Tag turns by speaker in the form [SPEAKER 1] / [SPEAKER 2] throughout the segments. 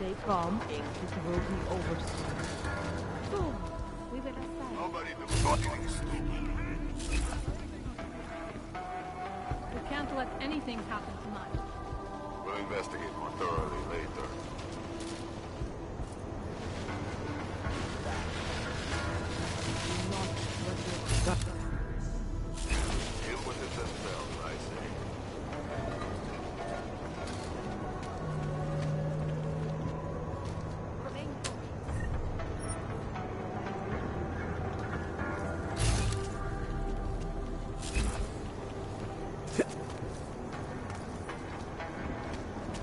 [SPEAKER 1] Stay calm. This will be over soon. Soon. We will aside.
[SPEAKER 2] Nobody does nothing stupid.
[SPEAKER 3] We can't let anything happen tonight.
[SPEAKER 2] We'll investigate more thoroughly later. Deal with it themselves, I say.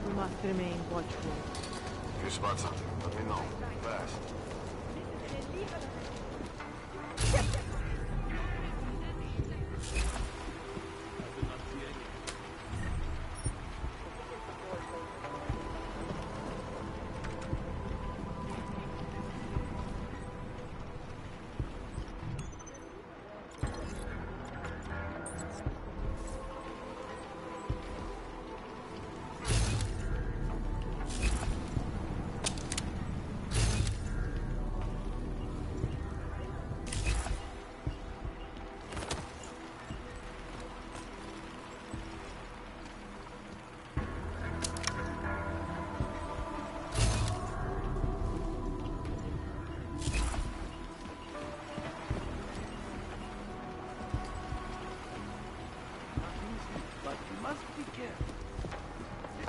[SPEAKER 1] We must remain watchful.
[SPEAKER 2] If you spot something, let me know. Fast.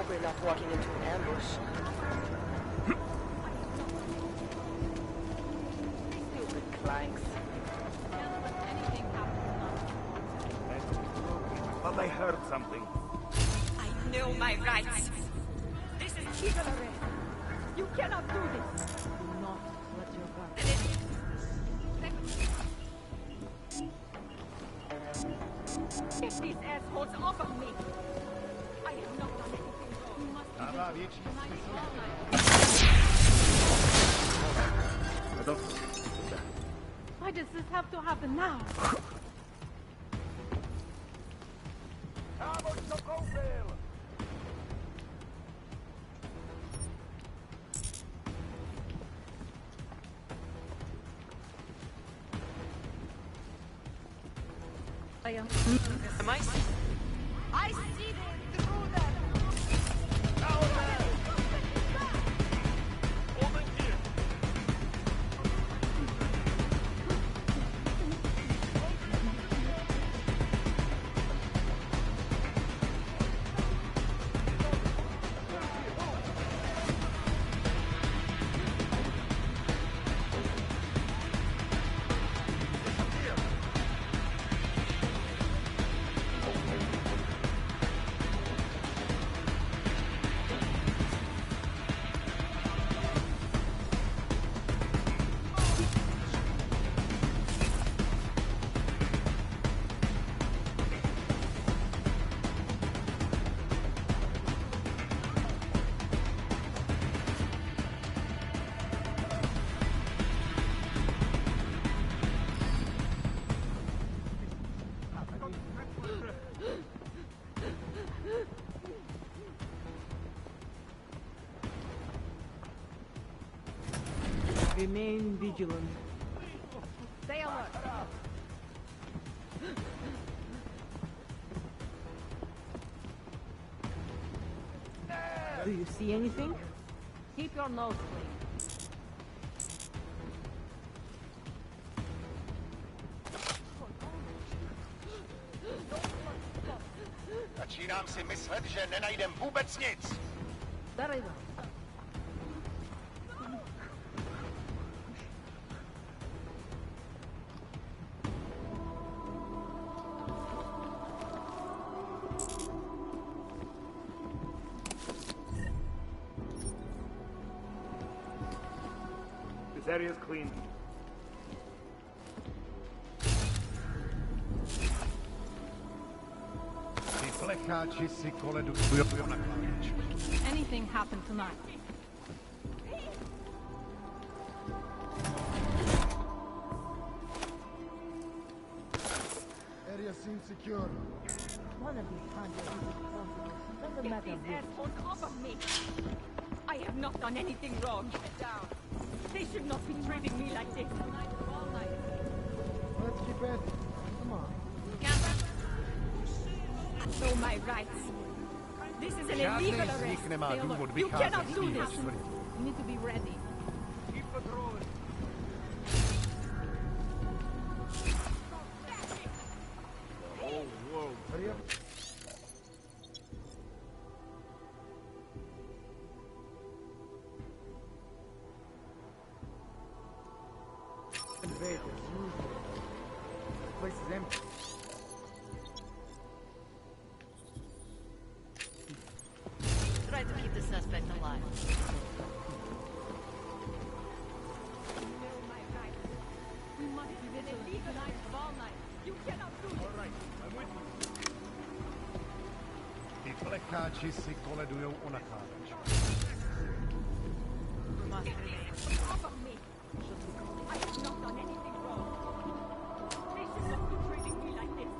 [SPEAKER 4] We're not walking into an ambush. Stupid clanks.
[SPEAKER 3] Can't let anything happen tonight.
[SPEAKER 5] But I heard something.
[SPEAKER 6] I know my rights. This is chivalry. You cannot do this.
[SPEAKER 1] Do not let your guard.
[SPEAKER 6] Get these assholes off of me. I have not done anything wrong.
[SPEAKER 3] You must be
[SPEAKER 5] Dobra,
[SPEAKER 3] vigilant.
[SPEAKER 5] wiecie,
[SPEAKER 3] Tonight is all night.
[SPEAKER 5] I don't...
[SPEAKER 3] Why does this have to happen now?
[SPEAKER 6] Am I? I see them through them.
[SPEAKER 1] Remain vigilant.
[SPEAKER 3] Stay alert.
[SPEAKER 1] Do you see anything?
[SPEAKER 3] Keep your nose clean.
[SPEAKER 5] Začínám si myslet, že nenajdem vůbec nic.
[SPEAKER 1] Very well.
[SPEAKER 5] This area's clean. Ty flecháči si koledujú na klavíč.
[SPEAKER 3] Anything happen tonight?
[SPEAKER 5] Area seems secure.
[SPEAKER 1] One of these conjuring is responsible. Doesn't
[SPEAKER 6] Get
[SPEAKER 1] matter
[SPEAKER 6] these
[SPEAKER 1] which.
[SPEAKER 6] assholes off of me. I I have not done anything wrong. They should not be treating me like this.
[SPEAKER 1] Let's keep it. Come on.
[SPEAKER 6] Know my rights. This is an illegal arrest. Taylor, you cannot do this.
[SPEAKER 3] You need to be ready.
[SPEAKER 1] Hurry up. Invaders, usual. The place is empty.
[SPEAKER 7] Try to keep the suspect alive.
[SPEAKER 6] Know my rights. We must be vigilant tonight of all night. You cannot do this.
[SPEAKER 5] Ty flekáči si koledujou o nacházeč.
[SPEAKER 6] Off of me. I have not done anything wrong. They should not be treating me like this.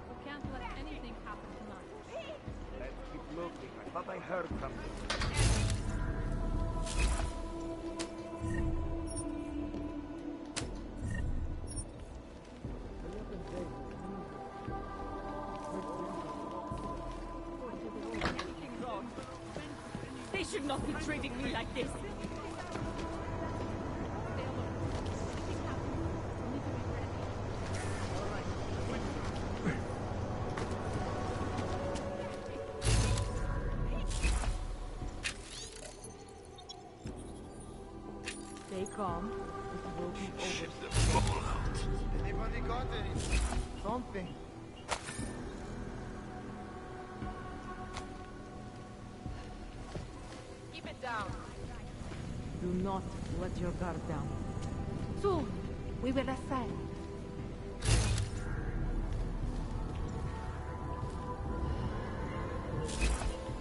[SPEAKER 3] We can't let anything happen tonight.
[SPEAKER 5] Let's keep looking. I thought I heard something.
[SPEAKER 1] Hurry up and save.
[SPEAKER 6] Anything wrong. They should not be treating me like this.
[SPEAKER 1] Stay calm. This will be over.
[SPEAKER 2] Shit the ball out.
[SPEAKER 5] Anybody got anything?
[SPEAKER 1] Something.
[SPEAKER 4] Keep it down.
[SPEAKER 1] Do not let your guard down.
[SPEAKER 3] Soon, we will ascend.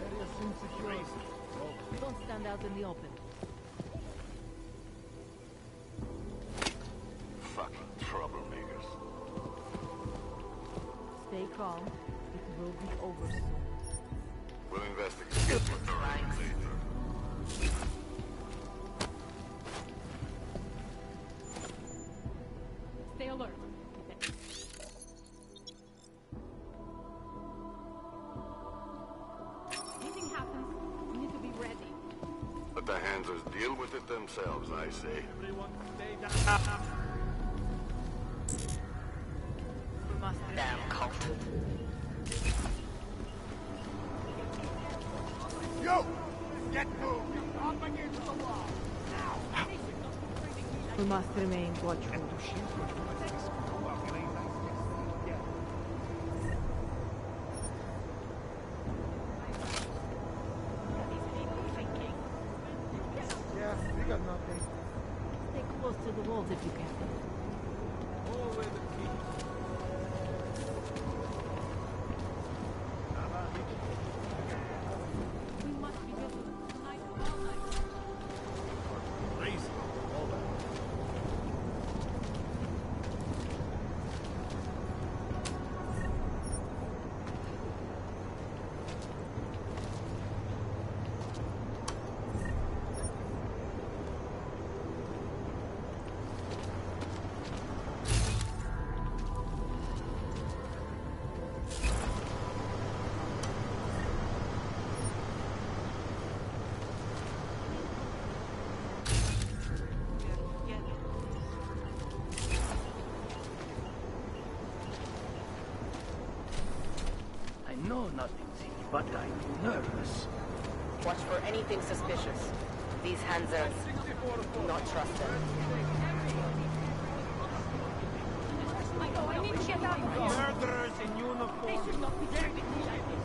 [SPEAKER 1] Area seems secure.
[SPEAKER 3] Don't stand out in the open.
[SPEAKER 2] Fucking troublemakers.
[SPEAKER 1] Stay calm. It will be over soon.
[SPEAKER 2] We'll investigate more thoroughly later.
[SPEAKER 3] Stay alert. Anything happens, you need to be ready.
[SPEAKER 2] Let the handlers deal with it themselves, I say.
[SPEAKER 4] Damn cult.
[SPEAKER 5] Yo! Get moving! Up against the wall! Now!
[SPEAKER 1] We must remain watchful. Yeah, we got nothing.
[SPEAKER 3] Stay close to the walls if you can. We must be vigilant tonight of all night.
[SPEAKER 8] I know nothing's here, but I'm nervous.
[SPEAKER 4] Watch for anything suspicious. These hands are... do not trust them.
[SPEAKER 6] I need to get out of here.
[SPEAKER 5] Murderers in uniform!
[SPEAKER 6] They should not be treating me like this.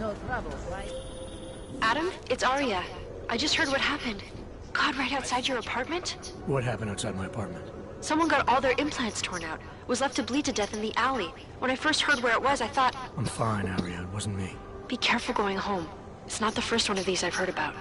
[SPEAKER 1] no trouble, right?
[SPEAKER 9] Adam, it's Arya. I just heard what happened. God, right outside your apartment?
[SPEAKER 10] What happened outside my apartment?
[SPEAKER 9] Someone got all their implants torn out. Was left to bleed to death in the alley. When I first heard where it was, I thought...
[SPEAKER 10] I'm fine, Arya. It wasn't me.
[SPEAKER 9] Be careful going home. It's not the first one of these I've heard about.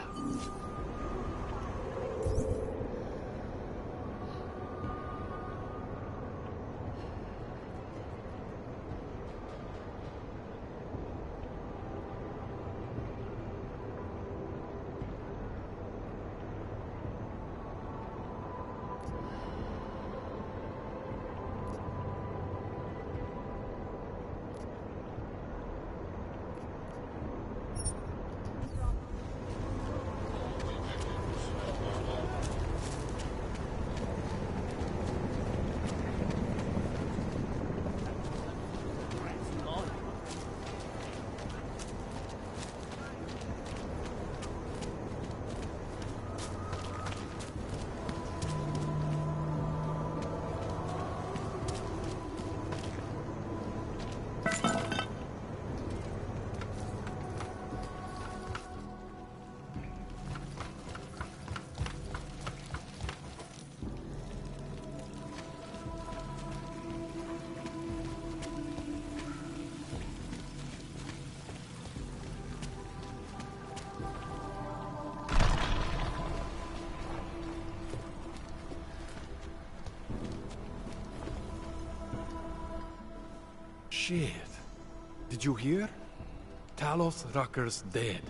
[SPEAKER 11] Shit. Did you hear? Talos Rucker's dead.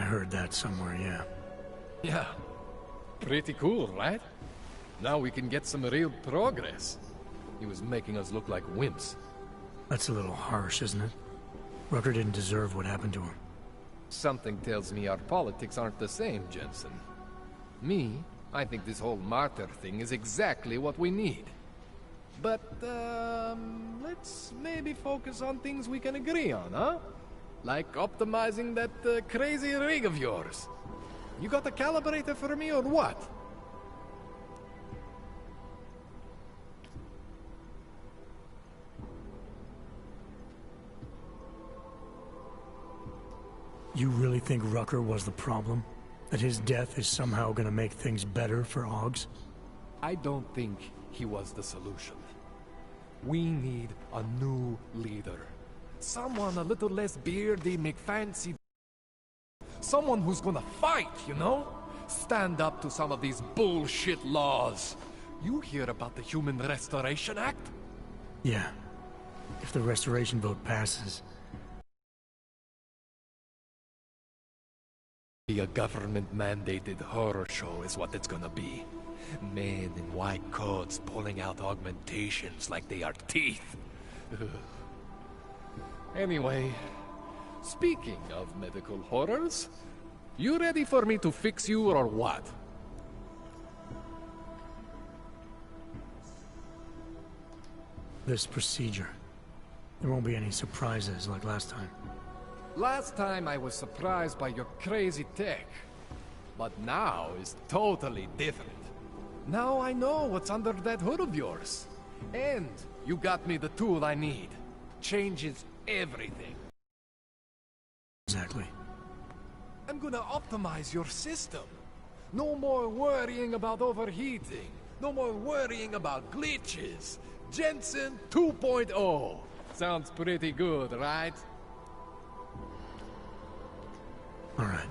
[SPEAKER 10] I heard that somewhere, yeah.
[SPEAKER 11] Yeah. Pretty cool, right? Now we can get some real progress. He was making us look like wimps.
[SPEAKER 10] That's a little harsh, isn't it? Rucker didn't deserve what happened to him.
[SPEAKER 11] Something tells me our politics aren't the same, Jensen. Me, I think this whole martyr thing is exactly what we need. But, let's maybe focus on things we can agree on, huh? Like optimizing that crazy rig of yours. You got a calibrator for me or what?
[SPEAKER 10] You really think Rucker was the problem? That his death is somehow gonna make things better for Augs?
[SPEAKER 11] I don't think he was the solution. We need a new leader. Someone a little less beardy, make fancy. Someone who's gonna fight, you know? Stand up to some of these bullshit laws. You hear about the Human Restoration Act?
[SPEAKER 10] Yeah. If the restoration vote passes...
[SPEAKER 11] Be a government-mandated horror show is what it's gonna be. Men in white coats pulling out augmentations like they are teeth. Anyway, speaking of medical horrors, you ready for me to fix you or what?
[SPEAKER 10] This procedure. There won't be any surprises like last time.
[SPEAKER 11] Last time I was surprised by your crazy tech. But now is totally different. Now I know what's under that hood of yours. And you got me the tool I need. Changes everything.
[SPEAKER 10] Exactly.
[SPEAKER 11] I'm gonna optimize your system. No more worrying about overheating. No more worrying about glitches. Jensen 2.0. Sounds pretty good, right?
[SPEAKER 10] Alright.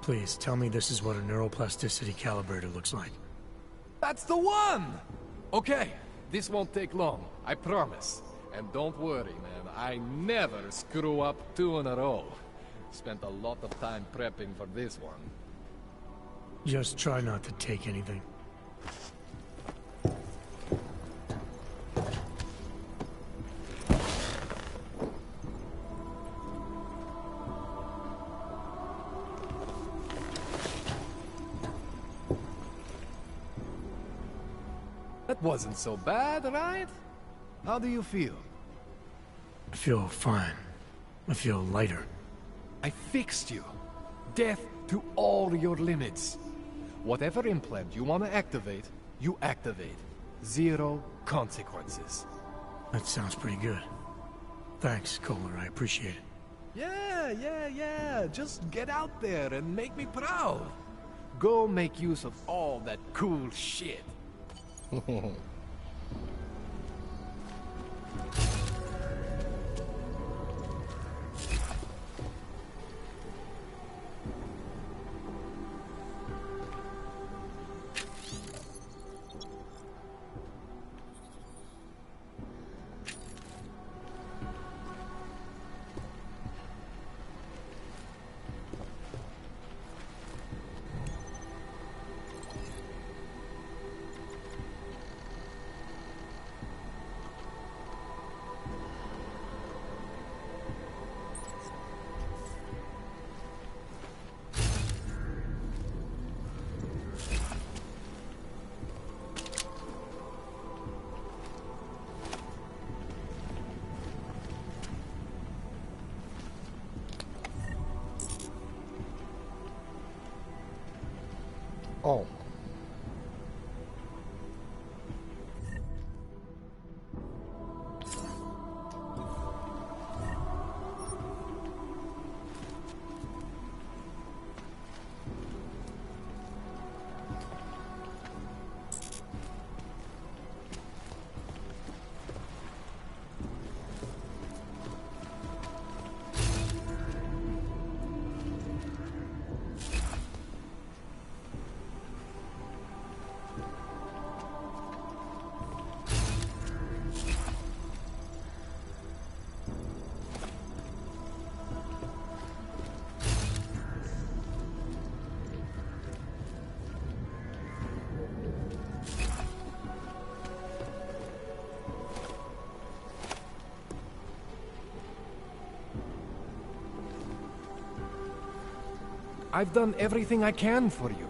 [SPEAKER 10] Please, tell me this is what a neuroplasticity calibrator looks like.
[SPEAKER 11] That's the one! Okay, this won't take long, I promise. And don't worry, man, I never screw up 2 in a row. Spent a lot of time prepping for this one.
[SPEAKER 10] Just try not to take anything.
[SPEAKER 11] That wasn't so bad, right? How do you feel?
[SPEAKER 10] I feel fine. I feel lighter.
[SPEAKER 11] I fixed you. Death to all your limits. Whatever implant you want to activate, you activate. 0 consequences.
[SPEAKER 10] That sounds pretty good. Thanks, Kohler. I appreciate it.
[SPEAKER 11] Yeah. Just get out there and make me proud. Go make use of all that cool shit.
[SPEAKER 12] Oh.
[SPEAKER 11] I've done everything I can for you.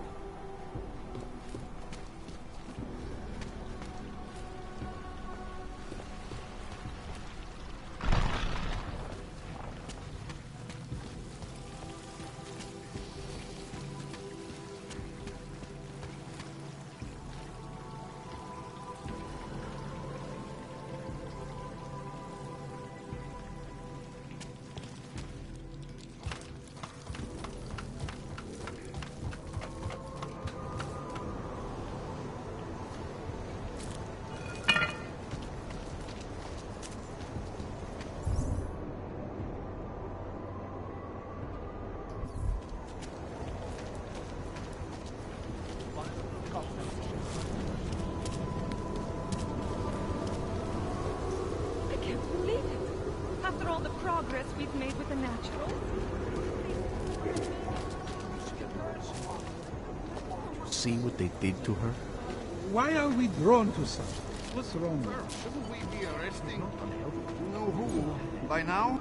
[SPEAKER 3] After all the progress we've made with the natural.
[SPEAKER 12] See what they did to her?
[SPEAKER 5] Why are we drawn to such? What's wrong with us?
[SPEAKER 2] Shouldn't we be arresting you know who by now?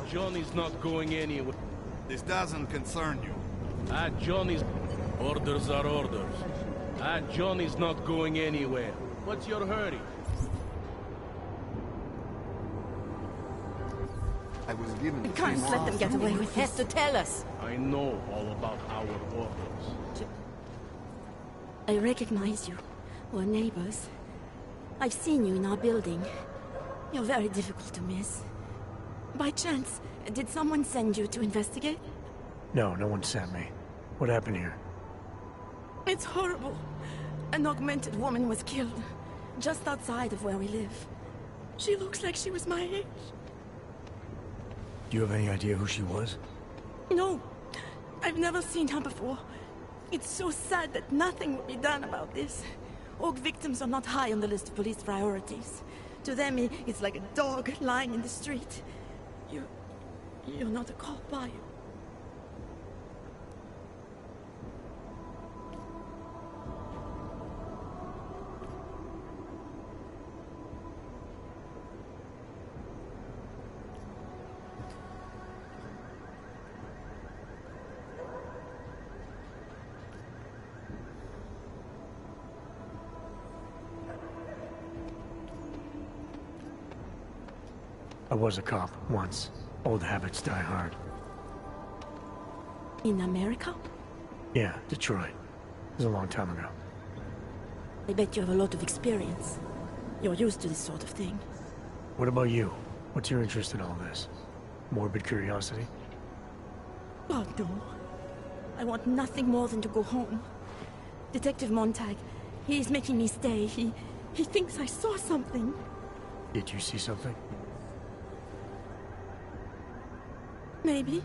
[SPEAKER 13] Johnny's not going anywhere.
[SPEAKER 2] This doesn't concern you.
[SPEAKER 13] Johnny's... Orders are orders. Johnny's not going anywhere. What's your hurry?
[SPEAKER 2] I was given
[SPEAKER 4] We can't let them get away with this. Has to tell us.
[SPEAKER 13] I know all about our orders.
[SPEAKER 14] I recognize you. We're neighbors. I've seen you in our building. You're very difficult to miss. By chance, did someone send you to investigate?
[SPEAKER 10] No, no one sent me. What happened here?
[SPEAKER 14] It's horrible. An augmented woman was killed, just outside of where we live. She looks like she was my age.
[SPEAKER 10] Do you have any idea who she was?
[SPEAKER 14] No, I've never seen her before. It's so sad that nothing will be done about this. Org victims are not high on the list of police priorities. To them, it's like a dog lying in the street. You're not a cop, are you?
[SPEAKER 10] I was a cop once. Old habits die hard.
[SPEAKER 14] In America?
[SPEAKER 10] Yeah, Detroit. It was a long time ago.
[SPEAKER 14] I bet you have a lot of experience. You're used to this sort of thing.
[SPEAKER 10] What about you? What's your interest in all this? Morbid curiosity?
[SPEAKER 14] God, no. I want nothing more than to go home. Detective Montag, he's making me stay. He thinks I saw something.
[SPEAKER 10] Did you see something?
[SPEAKER 14] Maybe.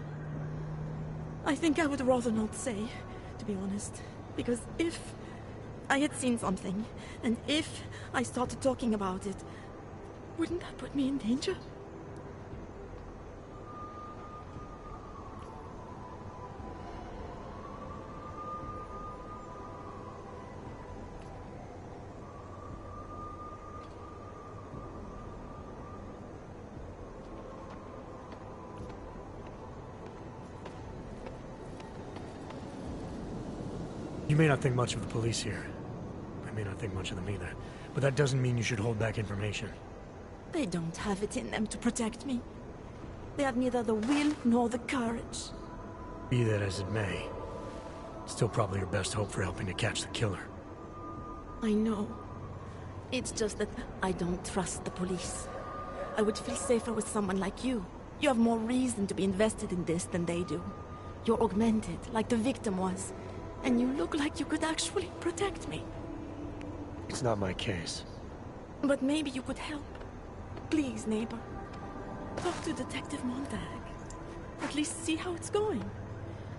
[SPEAKER 14] I think I would rather not say, to be honest. Because if I had seen something, and if I started talking about it, wouldn't that put me in danger?
[SPEAKER 10] You may not think much of the police here. I may not think much of them either. But that doesn't mean you should hold back information.
[SPEAKER 14] They don't have it in them to protect me. They have neither the will nor the courage.
[SPEAKER 10] Be that as it may, it's still probably your best hope for helping to catch the killer.
[SPEAKER 14] I know. It's just that I don't trust the police. I would feel safer with someone like you. You have more reason to be invested in this than they do. You're augmented, like the victim was. And you look like you could actually protect me.
[SPEAKER 10] It's not my case.
[SPEAKER 14] But maybe you could help. Please, neighbor. Talk to Detective Montag. At least see how it's going.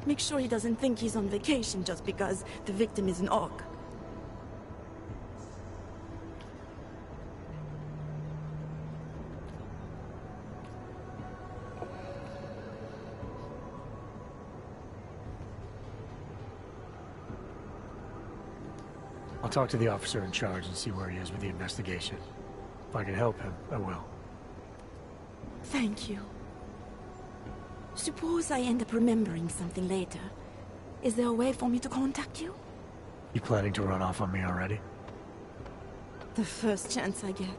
[SPEAKER 14] Make sure he doesn't think he's on vacation just because the victim is an orc.
[SPEAKER 10] I'll talk to the officer in charge and see where he is with the investigation. If I can help him, I will.
[SPEAKER 14] Thank you. Suppose I end up remembering something later. Is there a way for me to contact you?
[SPEAKER 10] You planning to run off on me already?
[SPEAKER 14] The first chance I get.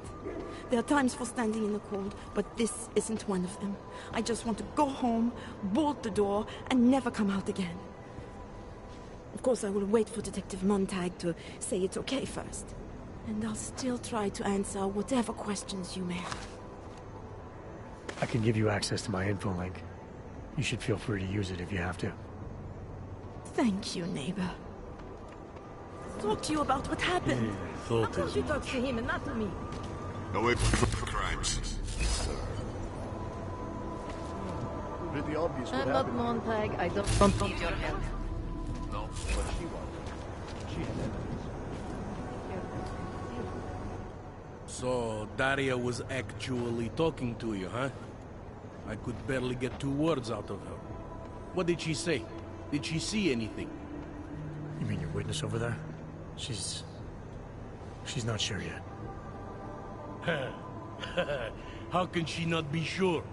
[SPEAKER 14] There are times for standing in the cold, but this isn't one of them. I just want to go home, bolt the door, and never come out again. Of course, I will wait for Detective Montag to say it's okay first. And I'll still try to answer whatever questions you may have.
[SPEAKER 10] I can give you access to my info link. You should feel free to use it if you have to.
[SPEAKER 14] Thank you, neighbor. Talk to you about what happened.
[SPEAKER 13] Yeah,
[SPEAKER 14] I thought you talked to him and not to me.
[SPEAKER 2] No way for crimes.
[SPEAKER 12] Pretty obvious what
[SPEAKER 7] I'm not
[SPEAKER 12] happened.
[SPEAKER 7] Montag. I don't need your help.
[SPEAKER 12] No, but she was. She had evidence.
[SPEAKER 13] So, Daria was actually talking to you, huh? I could barely get 2 words out of her. What did she say? Did she see anything?
[SPEAKER 10] You mean your witness over there? She's not sure yet.
[SPEAKER 13] How can she not be sure?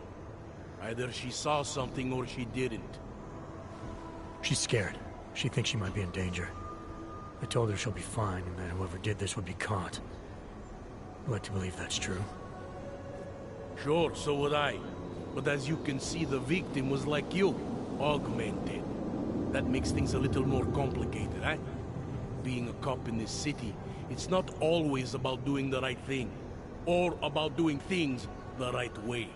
[SPEAKER 13] Either she saw something or she didn't.
[SPEAKER 10] She's scared. She thinks she might be in danger. I told her she'll be fine and that whoever did this would be caught. I'd like to believe that's true.
[SPEAKER 13] Sure, so would I. But as you can see, the victim was like you, augmented. That makes things a little more complicated, eh? Being a cop in this city, it's not always about doing the right thing, or about doing things the right way.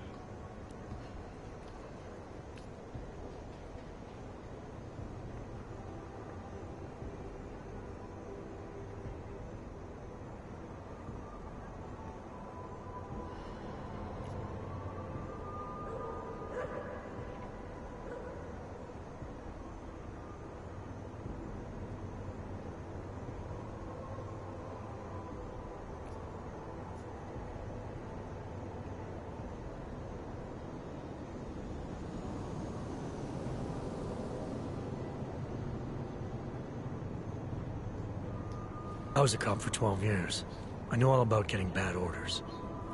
[SPEAKER 10] I was a cop for 12 years. I know all about getting bad orders.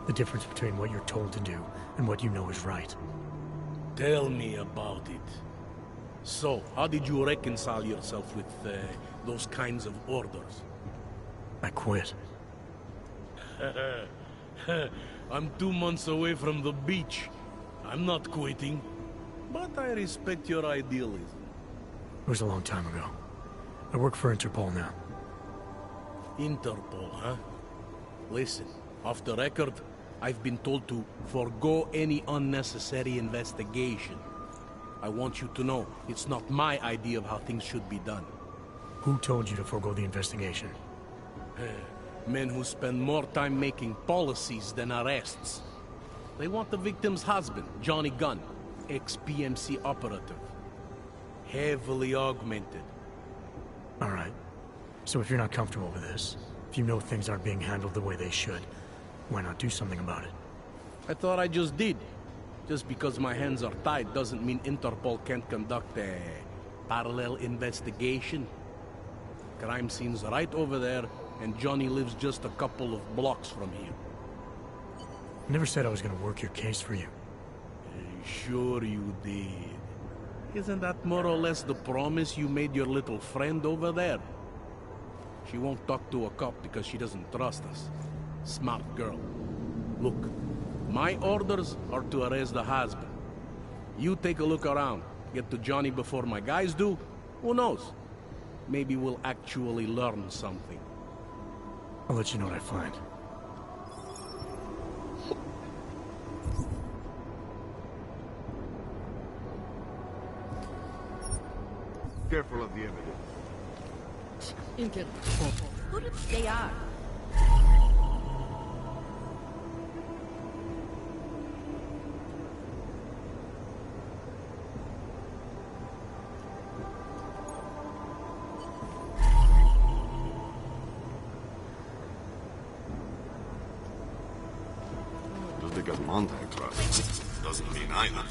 [SPEAKER 10] The difference between what you're told to do and what you know is right.
[SPEAKER 13] Tell me about it. So, how did you reconcile yourself with those kinds of orders?
[SPEAKER 10] I quit.
[SPEAKER 13] I'm 2 months away from the beach. I'm not quitting, but I respect your idealism.
[SPEAKER 10] It was a long time ago. I work for Interpol now.
[SPEAKER 13] Interpol, huh? Listen, off the record, I've been told to forgo any unnecessary investigation. I want you to know, it's not my idea of how things should be done.
[SPEAKER 10] Who told you to forego the investigation?
[SPEAKER 13] Men who spend more time making policies than arrests. They want the victim's husband, Johnny Gunn, ex-PMC operative. Heavily augmented.
[SPEAKER 10] All right. So if you're not comfortable with this, if you know things aren't being handled the way they should, why not do something about it?
[SPEAKER 13] I thought I just did. Just because my hands are tied doesn't mean Interpol can't conduct a parallel investigation. Crime scene's right over there, and Johnny lives just a couple of blocks from here.
[SPEAKER 10] I never said I was gonna work your case for you.
[SPEAKER 13] Sure you did. Isn't that more or less the promise you made your little friend over there? She won't talk to a cop because she doesn't trust us. Smart girl. Look, my orders are to arrest the husband. You take a look around. Get to Johnny before my guys do. Who knows? Maybe we'll actually learn something.
[SPEAKER 10] I'll let you know what I find.
[SPEAKER 2] Careful of the evidence.
[SPEAKER 6] They are.
[SPEAKER 2] Just because Montag trusts doesn't mean either.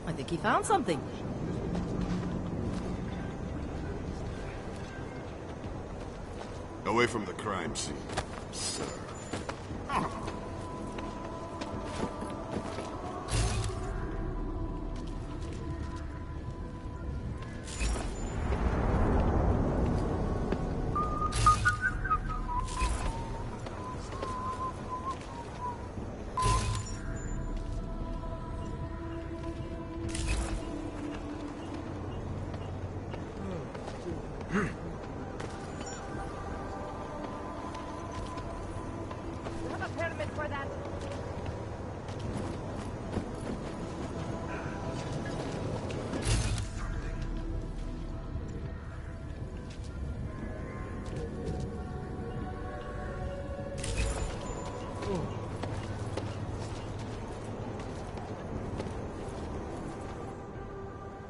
[SPEAKER 6] I think he found something.
[SPEAKER 2] Away from the crime scene, sir.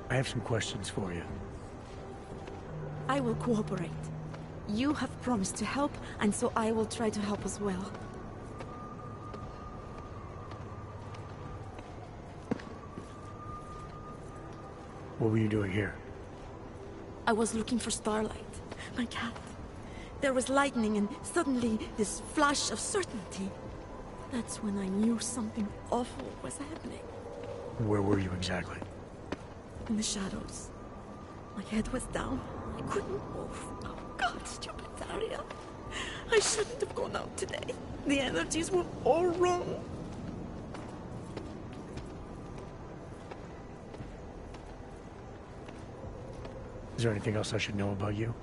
[SPEAKER 10] I have some questions for you.
[SPEAKER 14] I will cooperate. You have promised to help, and so I will try to help as well.
[SPEAKER 10] What were you doing here?
[SPEAKER 14] I was looking for Starlight, my cat. There was lightning and suddenly this flash of certainty. That's when I knew something awful was happening.
[SPEAKER 10] Where were you exactly?
[SPEAKER 14] In the shadows. My head was down. I couldn't move. Oh God, stupid Daria. I shouldn't have gone out today. The energies were all wrong.
[SPEAKER 10] Is there anything else I should know about you?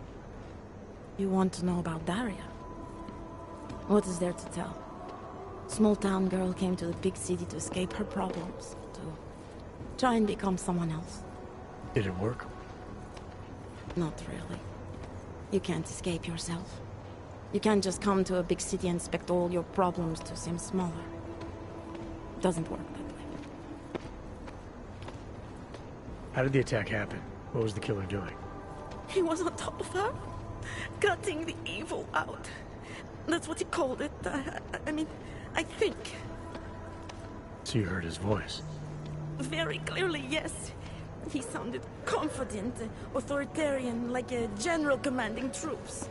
[SPEAKER 14] You want to know about Daria? What is there to tell? Small town girl came to the big city to escape her problems, to try and become someone else.
[SPEAKER 10] Did it work?
[SPEAKER 14] Not really. You can't escape yourself. You can't just come to a big city and expect all your problems to seem smaller. It doesn't work that way.
[SPEAKER 10] How did the attack happen? What was the killer doing?
[SPEAKER 14] He was on top of her, cutting the evil out. That's what he called it. I mean, I think.
[SPEAKER 10] So you heard his voice?
[SPEAKER 14] Very clearly, yes. He sounded confident, authoritarian, like a general commanding troops.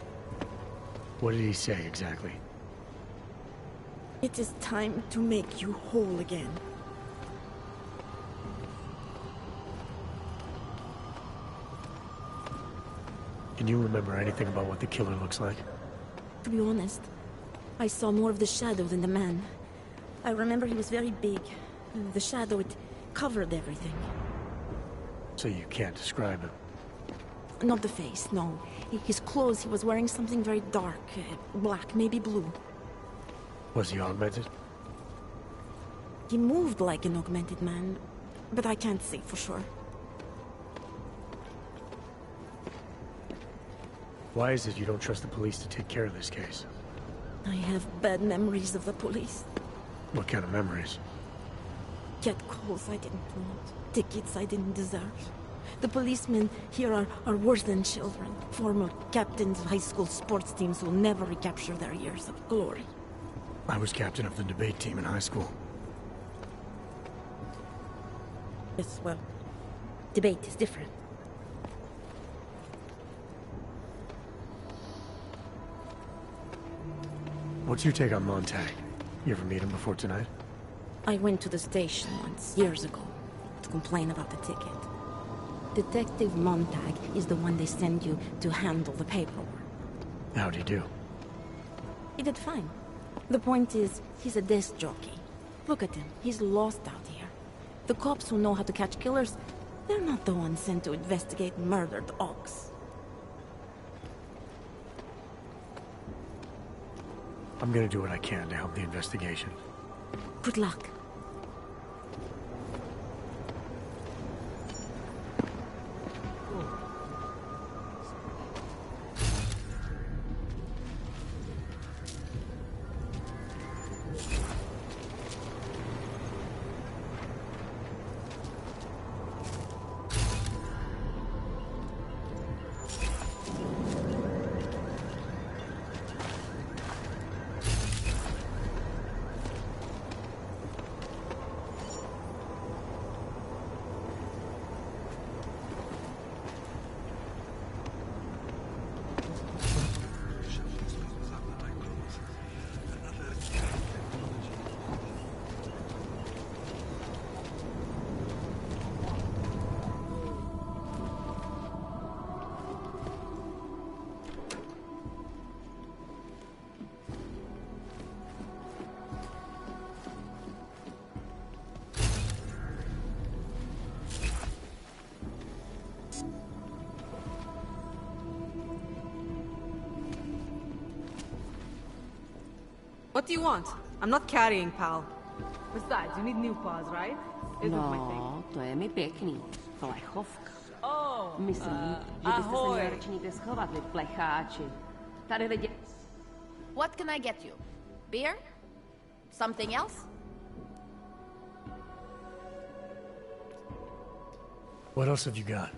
[SPEAKER 10] What did he say exactly?
[SPEAKER 14] It is time to make you whole again.
[SPEAKER 10] Can you remember anything about what the killer looks like?
[SPEAKER 14] To be honest, I saw more of the shadow than the man. I remember he was very big. The shadow, it covered everything.
[SPEAKER 10] So you can't describe him?
[SPEAKER 14] Not the face, no. His clothes, he was wearing something very dark. Black, maybe blue.
[SPEAKER 10] Was he augmented?
[SPEAKER 14] He moved like an augmented man, but I can't say for sure.
[SPEAKER 10] Why is it you don't trust the police to take care of this case?
[SPEAKER 14] I have bad memories of the police.
[SPEAKER 10] What kind of memories?
[SPEAKER 14] Get calls I didn't want. Tickets I didn't deserve. The policemen here are worse than children. Former captains of high school sports teams who will never recapture their years of glory.
[SPEAKER 10] I was captain of the debate team in high school.
[SPEAKER 14] Yes, well, debate is different.
[SPEAKER 10] What's your take on Montag? You ever meet him before tonight?
[SPEAKER 14] I went to the station once, years ago, to complain about the ticket. Detective Montag is the one they send you to handle the paperwork.
[SPEAKER 10] How'd he do?
[SPEAKER 14] He did fine. The point is, he's a desk jockey. Look at him, he's lost out here. The cops who know how to catch killers, they're not the ones sent to investigate murdered ox.
[SPEAKER 10] I'm gonna do what I can to help the investigation.
[SPEAKER 14] Good luck.
[SPEAKER 1] What do you want? I'm not carrying, pal. Besides, you need new paws, right? Isn't my thing.
[SPEAKER 15] No, to je mi pěkný. Plechovka.
[SPEAKER 1] Oh,
[SPEAKER 15] Myslím, že byste se měli radši někde schovat, vy plecháči. Tady lidi...
[SPEAKER 7] What can I get you? Beer? Something else?
[SPEAKER 10] What else have you got?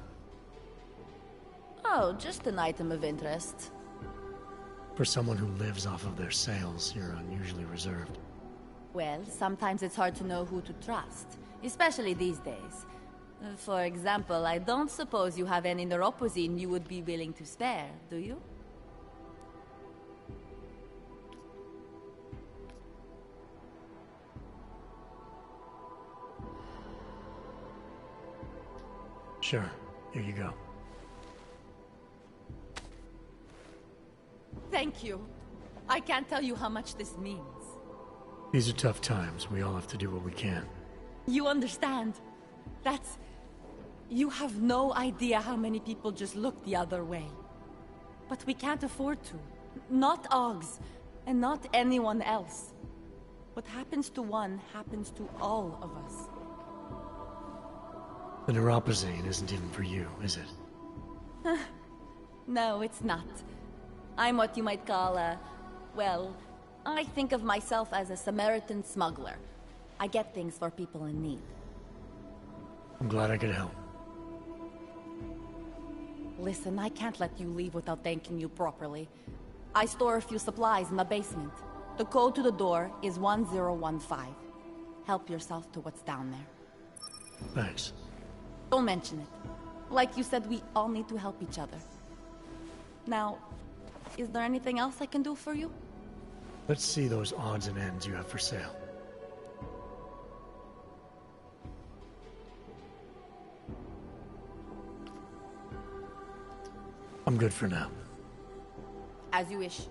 [SPEAKER 7] Oh, just an item of interest.
[SPEAKER 10] For someone who lives off of their sales, you're unusually reserved.
[SPEAKER 7] Well, sometimes it's hard to know who to trust, especially these days. For example, I don't suppose you have any neuropozyne you would be willing to spare, do you?
[SPEAKER 10] Sure, here you go.
[SPEAKER 7] Thank you. I can't tell you how much this means.
[SPEAKER 10] These are tough times. We all have to do what we can.
[SPEAKER 7] You understand? That's... You have no idea how many people just look the other way. But we can't afford to. Not Oggs, and not anyone else. What happens to one happens to all of us.
[SPEAKER 10] The neuropozyne isn't even for you, is it?
[SPEAKER 7] No, it's not. I'm what you might call well, I think of myself as a Samaritan smuggler. I get things for people in need.
[SPEAKER 10] I'm glad I could help.
[SPEAKER 7] Listen, I can't let you leave without thanking you properly. I store a few supplies in the basement. The code to the door is 1015. Help yourself to what's down there.
[SPEAKER 10] Thanks.
[SPEAKER 7] Don't mention it. Like you said, we all need to help each other. Now, is there anything else I can do for you?
[SPEAKER 10] Let's see those odds and ends you have for sale. I'm good for now.
[SPEAKER 7] As you wish.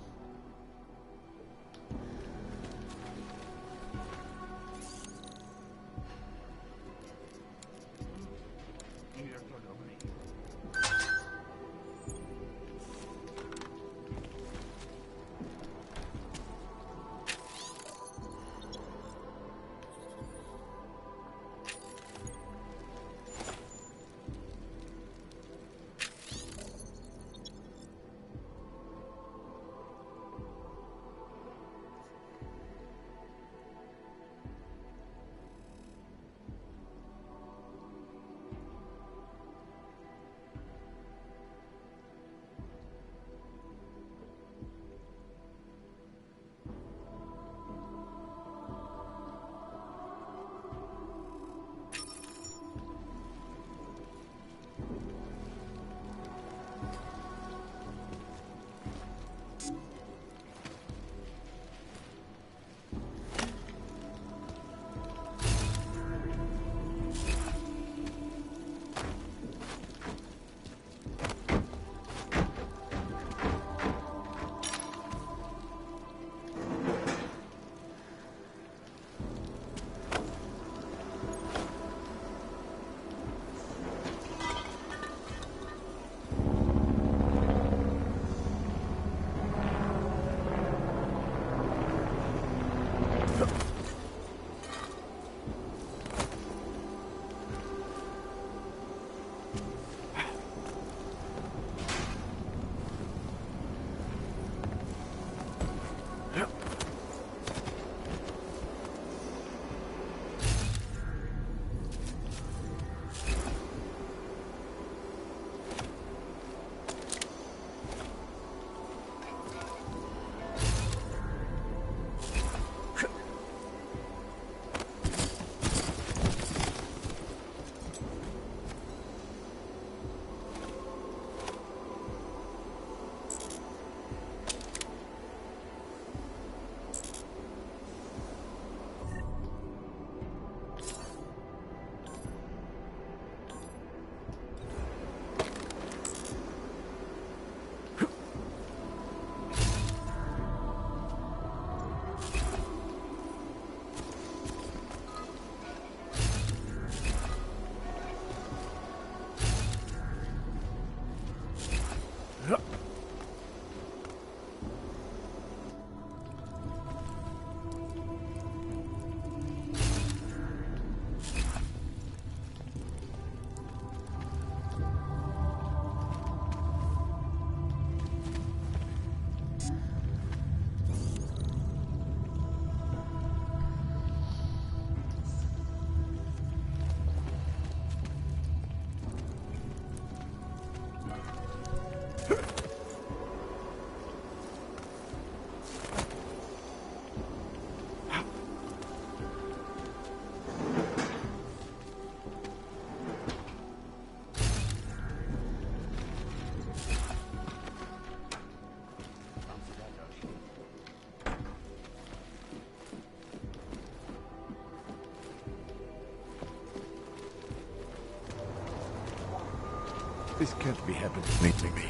[SPEAKER 12] This can't be happening to me.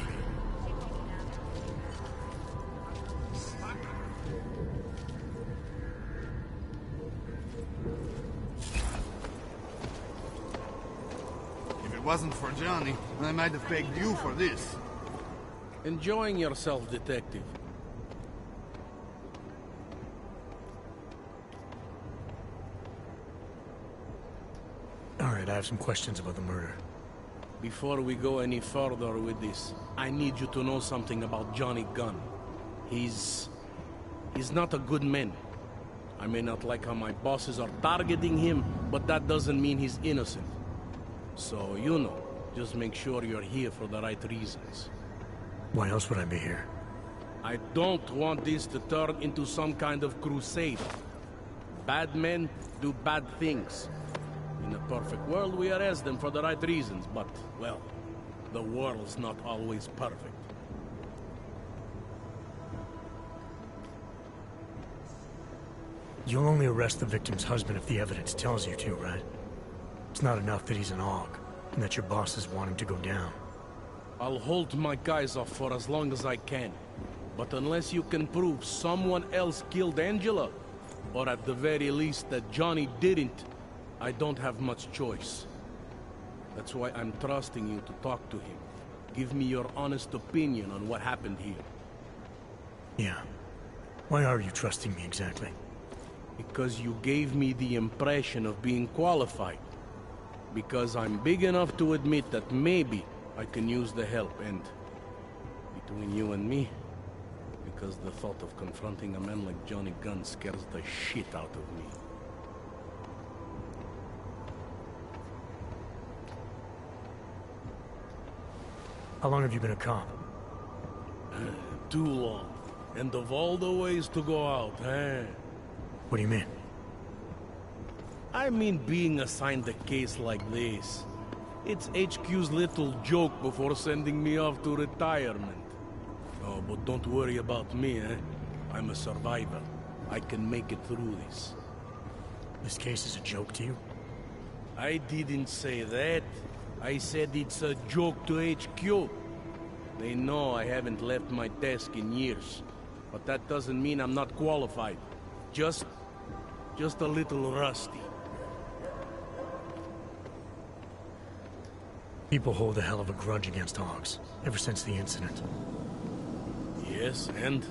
[SPEAKER 5] If it wasn't for Johnny, I might have pegged you for this.
[SPEAKER 13] Enjoying yourself, detective.
[SPEAKER 10] All right, I have some questions about the murder.
[SPEAKER 13] Before we go any further with this, I need you to know something about Johnny Gunn. He's not a good man. I may not like how my bosses are targeting him, but that doesn't mean he's innocent. So, you know, just make sure you're here for the right reasons.
[SPEAKER 10] Why else would I be here?
[SPEAKER 13] I don't want this to turn into some kind of crusade. Bad men do bad things. In a perfect world, we arrest them for the right reasons, but, well, the world's not always perfect.
[SPEAKER 10] You'll only arrest the victim's husband if the evidence tells you to, right? It's not enough that he's an AUG, and that your bosses want him to go down.
[SPEAKER 13] I'll hold my guys off for as long as I can. But unless you can prove someone else killed Angela, or at the very least that Johnny didn't, I don't have much choice. That's why I'm trusting you to talk to him. Give me your honest opinion on what happened here.
[SPEAKER 10] Yeah. Why are you trusting me exactly?
[SPEAKER 13] Because you gave me the impression of being qualified. Because I'm big enough to admit that maybe I can use the help, and between you and me, because the thought of confronting a man like Johnny Gunn scares the shit out of me.
[SPEAKER 10] How long have you been a cop?
[SPEAKER 13] Too long. And of all the ways to go out, eh?
[SPEAKER 10] What do you mean?
[SPEAKER 13] I mean being assigned a case like this. It's HQ's little joke before sending me off to retirement. Oh, but don't worry about me, eh? I'm a survivor. I can make it through this.
[SPEAKER 10] This case is a joke to you?
[SPEAKER 13] I didn't say that. I said it's a joke to HQ. They know I haven't left my desk in years. But that doesn't mean I'm not qualified. Just a little rusty.
[SPEAKER 10] People hold a hell of a grudge against AUGs, ever since the incident.
[SPEAKER 13] Yes, and?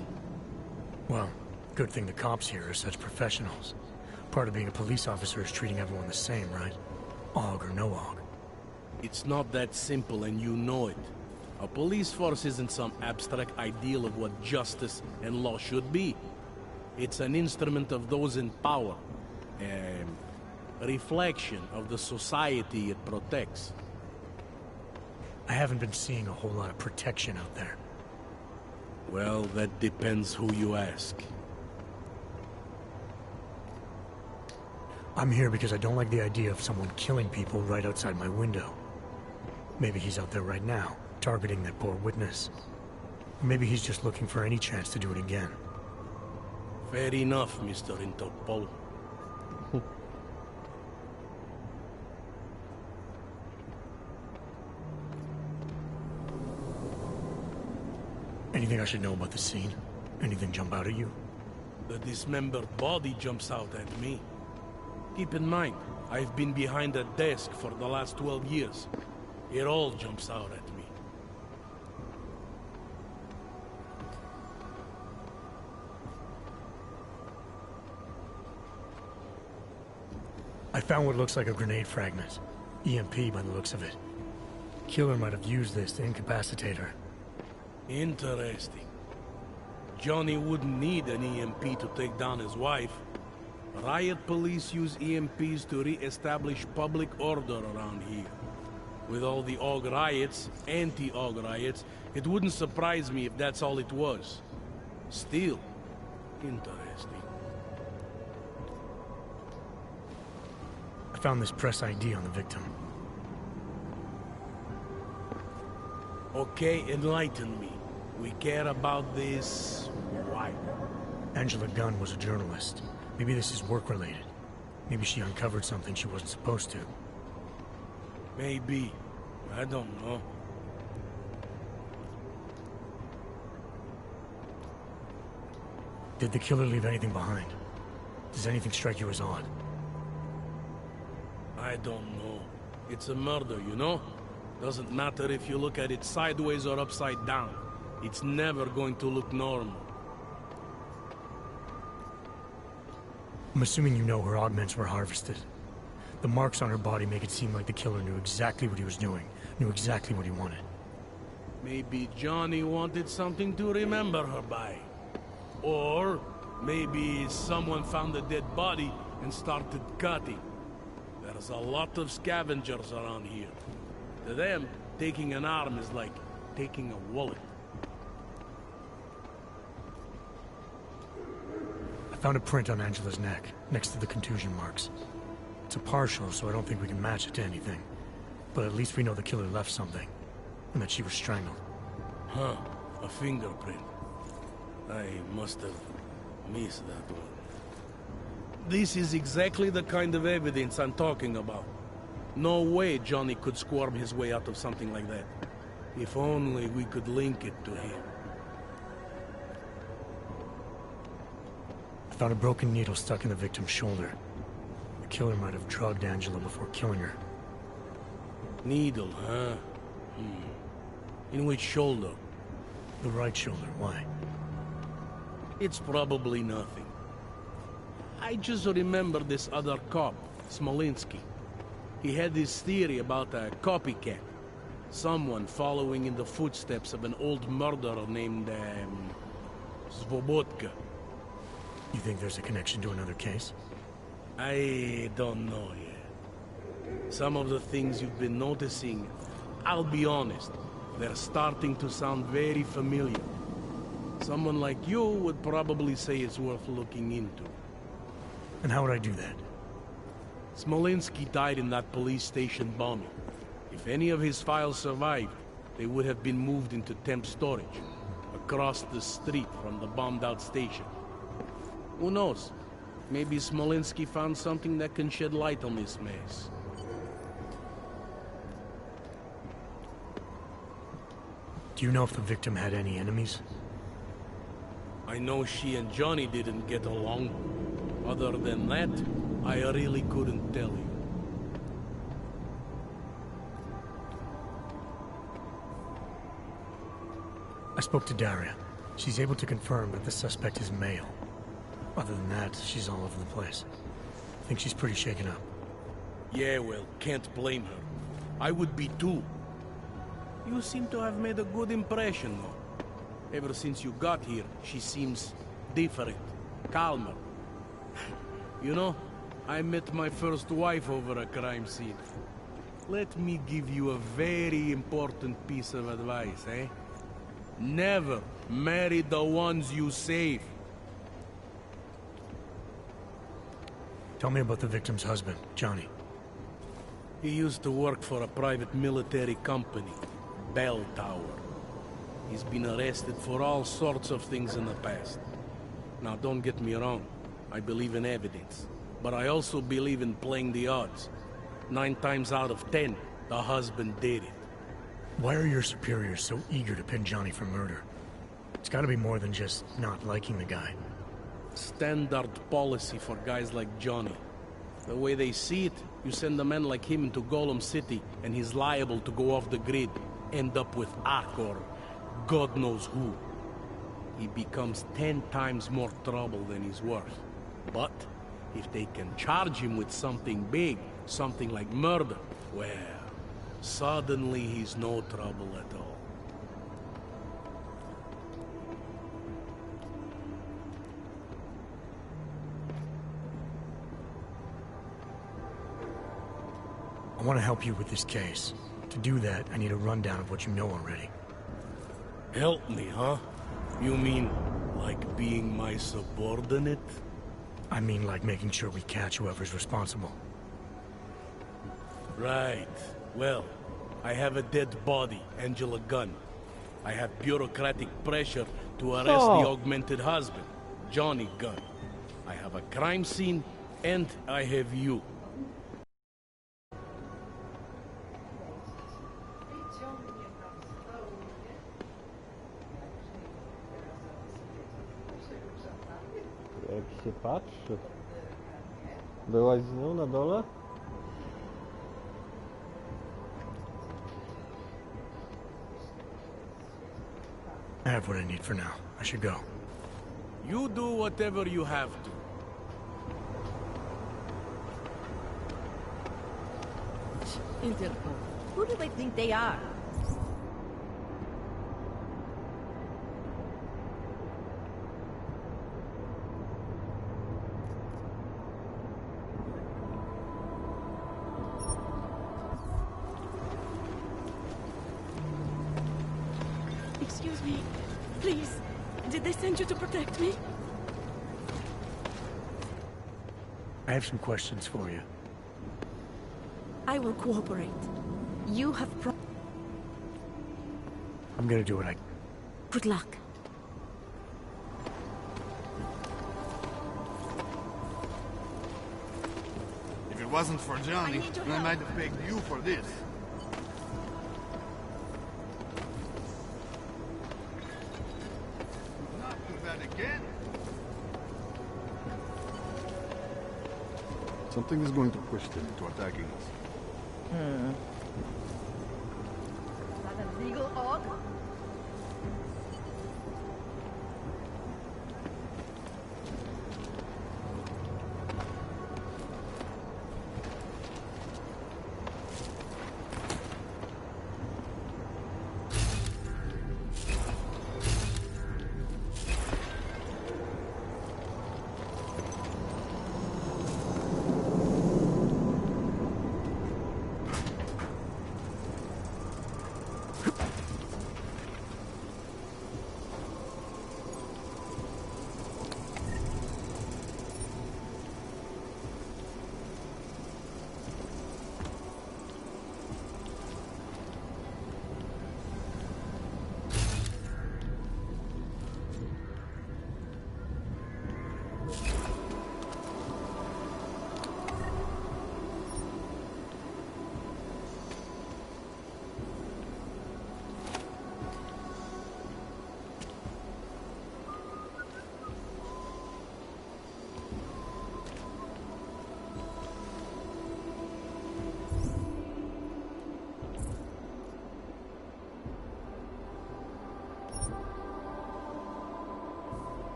[SPEAKER 10] Well, good thing the cops here are such professionals. Part of being a police officer is treating everyone the same, right? AUG or no AUG.
[SPEAKER 13] It's not that simple, and you know it. A police force isn't some abstract ideal of what justice and law should be. It's an instrument of those in power. A reflection of the society it protects.
[SPEAKER 10] I haven't been seeing a whole lot of protection out there.
[SPEAKER 13] Well, that depends who you ask.
[SPEAKER 10] I'm here because I don't like the idea of someone killing people right outside my window. Maybe he's out there right now, targeting that poor witness. Or maybe he's just looking for any chance to do it again.
[SPEAKER 13] Fair enough, Mr. Interpol.
[SPEAKER 10] Anything I should know about the scene? Anything jump out at you?
[SPEAKER 13] The dismembered body jumps out at me. Keep in mind, I've been behind a desk for the last 12 years. It all jumps out at me.
[SPEAKER 10] I found what looks like a grenade fragment. EMP by the looks of it. Killer might have used this to incapacitate her.
[SPEAKER 13] Interesting. Johnny wouldn't need an EMP to take down his wife. Riot police use EMPs to re-establish public order around here. With all the AUG riots, anti-AUG riots, it wouldn't surprise me if that's all it was. Still, interesting.
[SPEAKER 10] I found this press ID on the victim.
[SPEAKER 13] Okay, enlighten me. We care about this... why?
[SPEAKER 10] Angela Gunn was a journalist. Maybe this is work-related. Maybe she uncovered something she wasn't supposed to.
[SPEAKER 13] Maybe. I don't know.
[SPEAKER 10] Did the killer leave anything behind? Does anything strike you as odd?
[SPEAKER 13] I don't know. It's a murder, you know? Doesn't matter if you look at it sideways or upside down. It's never going to look normal.
[SPEAKER 10] I'm assuming you know her augments were harvested. The marks on her body make it seem like the killer knew exactly what he was doing, knew exactly what he wanted.
[SPEAKER 13] Maybe Johnny wanted something to remember her by. Or maybe someone found a dead body and started cutting. There's a lot of scavengers around here. To them, taking an arm is like taking a wallet.
[SPEAKER 10] I found a print on Angela's neck, next to the contusion marks. It's a partial, so I don't think we can match it to anything. But at least we know the killer left something, and that she was strangled.
[SPEAKER 13] Huh, a fingerprint. I must have missed that one. This is exactly the kind of evidence I'm talking about. No way Johnny could squirm his way out of something like that. If only we could link it to him.
[SPEAKER 10] I found a broken needle stuck in the victim's shoulder. The killer might have drugged Angela before killing her.
[SPEAKER 13] Needle, huh? In which shoulder?
[SPEAKER 10] The right shoulder, why?
[SPEAKER 13] It's probably nothing. I just remember this other cop, Smolinski. He had this theory about a copycat. Someone following in the footsteps of an old murderer named, Svobodka.
[SPEAKER 10] You think there's a connection to another case?
[SPEAKER 13] I don't know yet. Some of the things you've been noticing, I'll be honest, they're starting to sound very familiar. Someone like you would probably say it's worth looking into.
[SPEAKER 10] And how would I do that?
[SPEAKER 13] Smolinski died in that police station bombing. If any of his files survived, they would have been moved into temp storage, across the street from the bombed-out station. Who knows? Maybe Smolinski found something that can shed light on this mess.
[SPEAKER 10] Do you know if the victim had any enemies?
[SPEAKER 13] I know she and Johnny didn't get along. Other than that, I really couldn't tell you.
[SPEAKER 10] I spoke to Daria. She's able to confirm that the suspect is male. Other than that, she's all over the place. I think she's pretty shaken up.
[SPEAKER 13] Yeah, well, can't blame her. I would be too. You seem to have made a good impression, though. Ever since you got here, she seems different, calmer. You know, I met my first wife over a crime scene. Let me give you a very important piece of advice, eh? Never marry the ones you save.
[SPEAKER 10] Tell me about the victim's husband, Johnny.
[SPEAKER 13] He used to work for a private military company, Bell Tower. He's been arrested for all sorts of things in the past. Now, don't get me wrong. I believe in evidence. But I also believe in playing the odds. 9 times out of 10, the husband did it.
[SPEAKER 10] Why are your superiors so eager to pin Johnny for murder? It's gotta be more than just not liking the guy.
[SPEAKER 13] Standard policy for guys like Johnny. The way they see it, you send a man like him into Golem City, and he's liable to go off the grid, end up with Ark or God knows who. He becomes 10 times more trouble than he's worth. But if they can charge him with something big, something like murder, well, suddenly he's no trouble at all.
[SPEAKER 10] I want to help you with this case. To do that, I need a rundown of what you know already.
[SPEAKER 13] Help me, huh? You mean, like being my subordinate?
[SPEAKER 10] I mean like making sure we catch whoever's responsible.
[SPEAKER 13] Right. Well, I have a dead body, Angela Gunn. I have bureaucratic pressure to arrest the augmented husband, Johnny Gunn. I have a crime scene, and I have you.
[SPEAKER 16] Jak się patrzy. Byłaś z nią na dole?
[SPEAKER 10] I have what I need for now. I should go.
[SPEAKER 13] You do whatever you have to.
[SPEAKER 6] Interpol. Who do they think they are?
[SPEAKER 14] Excuse me. Please. Did they send you to protect me?
[SPEAKER 10] I have some questions for you.
[SPEAKER 14] I will cooperate. You have
[SPEAKER 10] I'm gonna do what I...
[SPEAKER 14] Good luck.
[SPEAKER 5] If it wasn't for Johnny, I might have pegged you for this. Not do that again. Something is going to push them into attacking us.
[SPEAKER 6] Is that a legal org?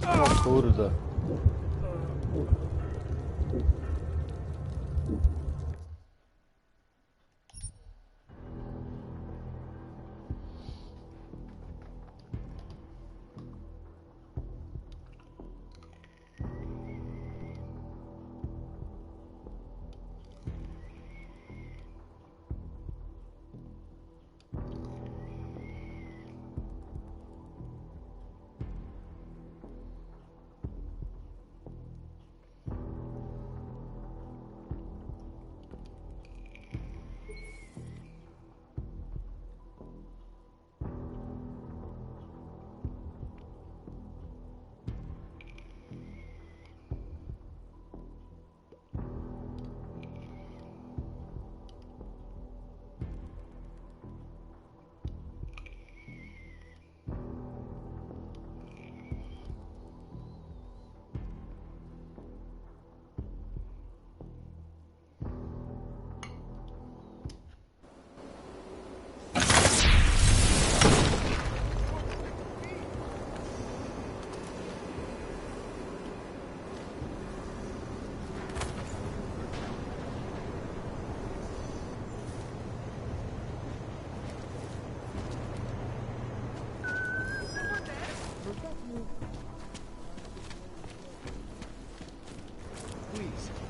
[SPEAKER 16] O kurde.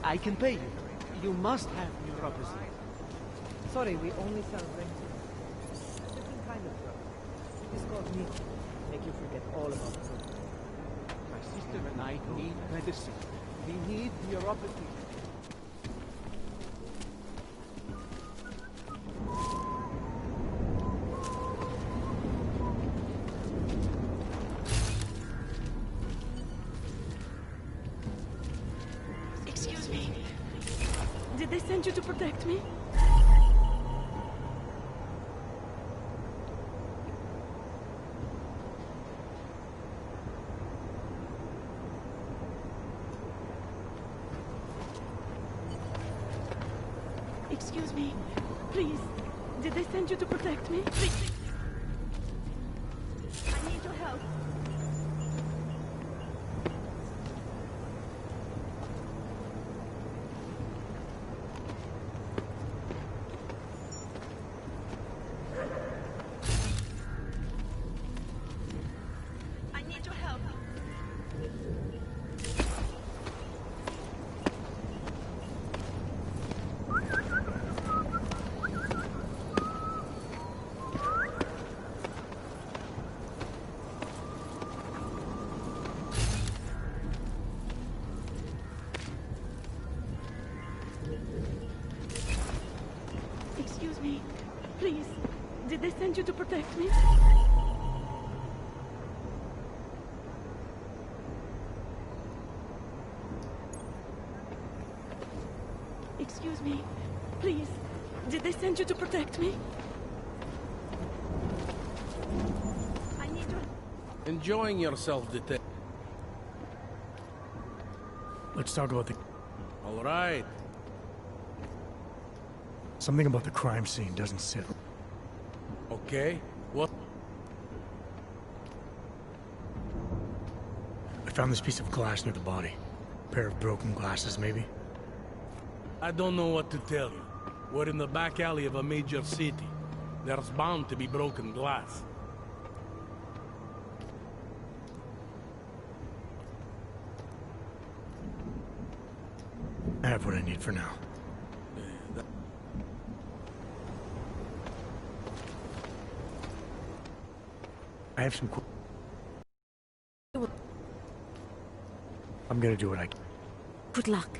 [SPEAKER 17] I can pay you. You must have neuropathy.
[SPEAKER 18] Sorry, we only sell rental. A different kind of drug. It is called miesje. Make you forget all about it.
[SPEAKER 17] My sister and I need medicine. We need neuropathy.
[SPEAKER 14] send you to protect me? Excuse me. Please. Did they send you to protect me? Please. I need your help. I need your help. Excuse me. Please. Did they send you to protect me? Excuse me. Please. Did they send you to protect me? I need your...
[SPEAKER 13] Enjoying yourself, detective.
[SPEAKER 10] Let's talk about the...
[SPEAKER 13] All right.
[SPEAKER 10] Something about the crime scene doesn't sit.
[SPEAKER 13] Okay. What?
[SPEAKER 10] I found this piece of glass near the body. A pair of broken glasses, maybe?
[SPEAKER 13] I don't know what to tell you. We're in the back alley of a major city. There's bound to be broken glass.
[SPEAKER 10] I have what I need for now. I have some... I'm gonna do what I can.
[SPEAKER 14] Good luck.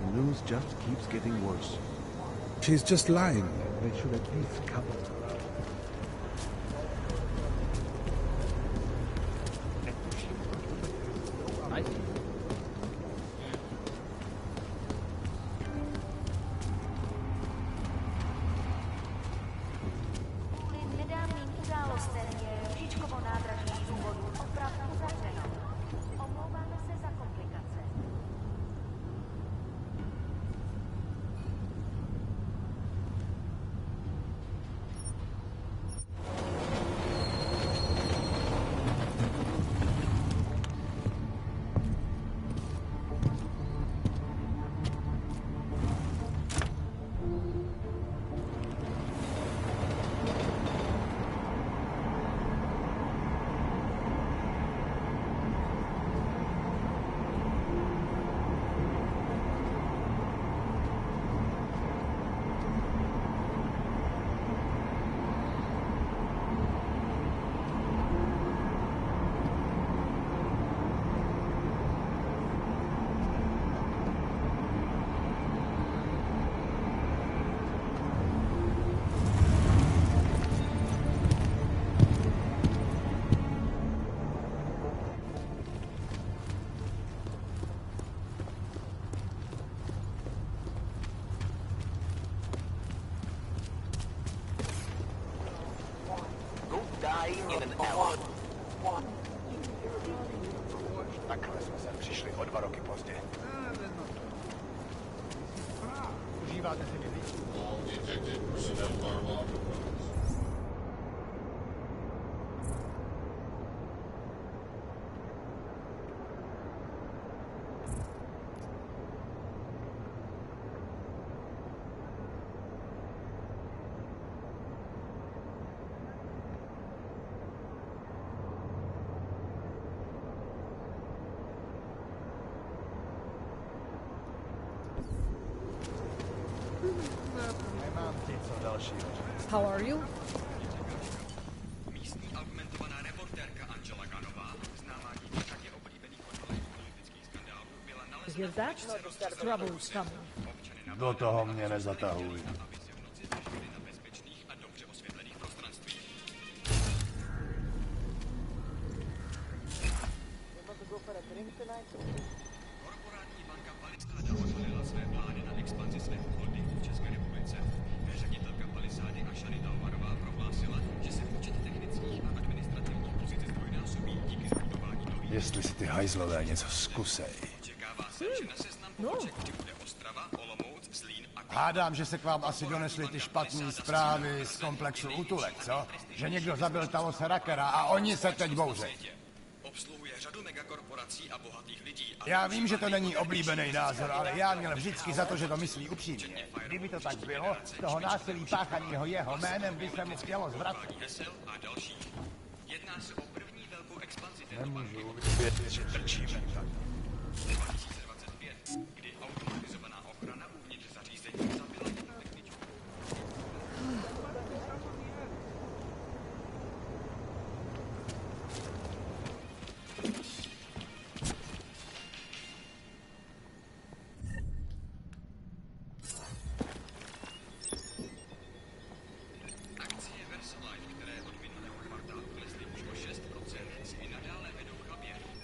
[SPEAKER 12] The news just keeps getting worse.
[SPEAKER 19] She's just lying.
[SPEAKER 12] They should at least cover her.
[SPEAKER 5] In an hour. Takhle jsme se přišli o 2 roky pozdě. Užíváte si mě víc?
[SPEAKER 12] dalšího.
[SPEAKER 1] How are you? You hear that? Trouble's coming.
[SPEAKER 12] Do toho mě nezatahuj. Jestli si ty hajzlové něco zkusej.
[SPEAKER 1] No.
[SPEAKER 12] Hádám, že se k vám asi donesly ty špatné zprávy z komplexu útulek, co? Že někdo zabil Talose Rakera a oni se teď bouřejí. Já vím, že to není oblíbený názor, ale já měl vždycky za to, že to myslí upřímně. Kdyby to tak bylo, toho násilí páchaného jeho jménem by se mu chtělo zvracet. Nemůžu vědět, že trčíme tak.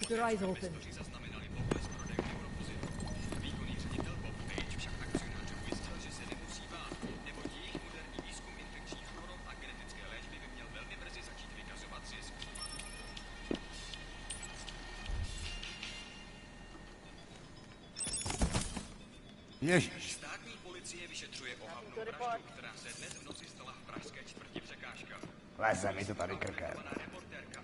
[SPEAKER 1] Keep your eyes open.
[SPEAKER 12] Ježiš.
[SPEAKER 20] Státní policie vyšetřuje ohavnou vraždu, která se dnes v noci stala v pražské čtvrti Překážka.
[SPEAKER 12] Leze mi to tady krkem.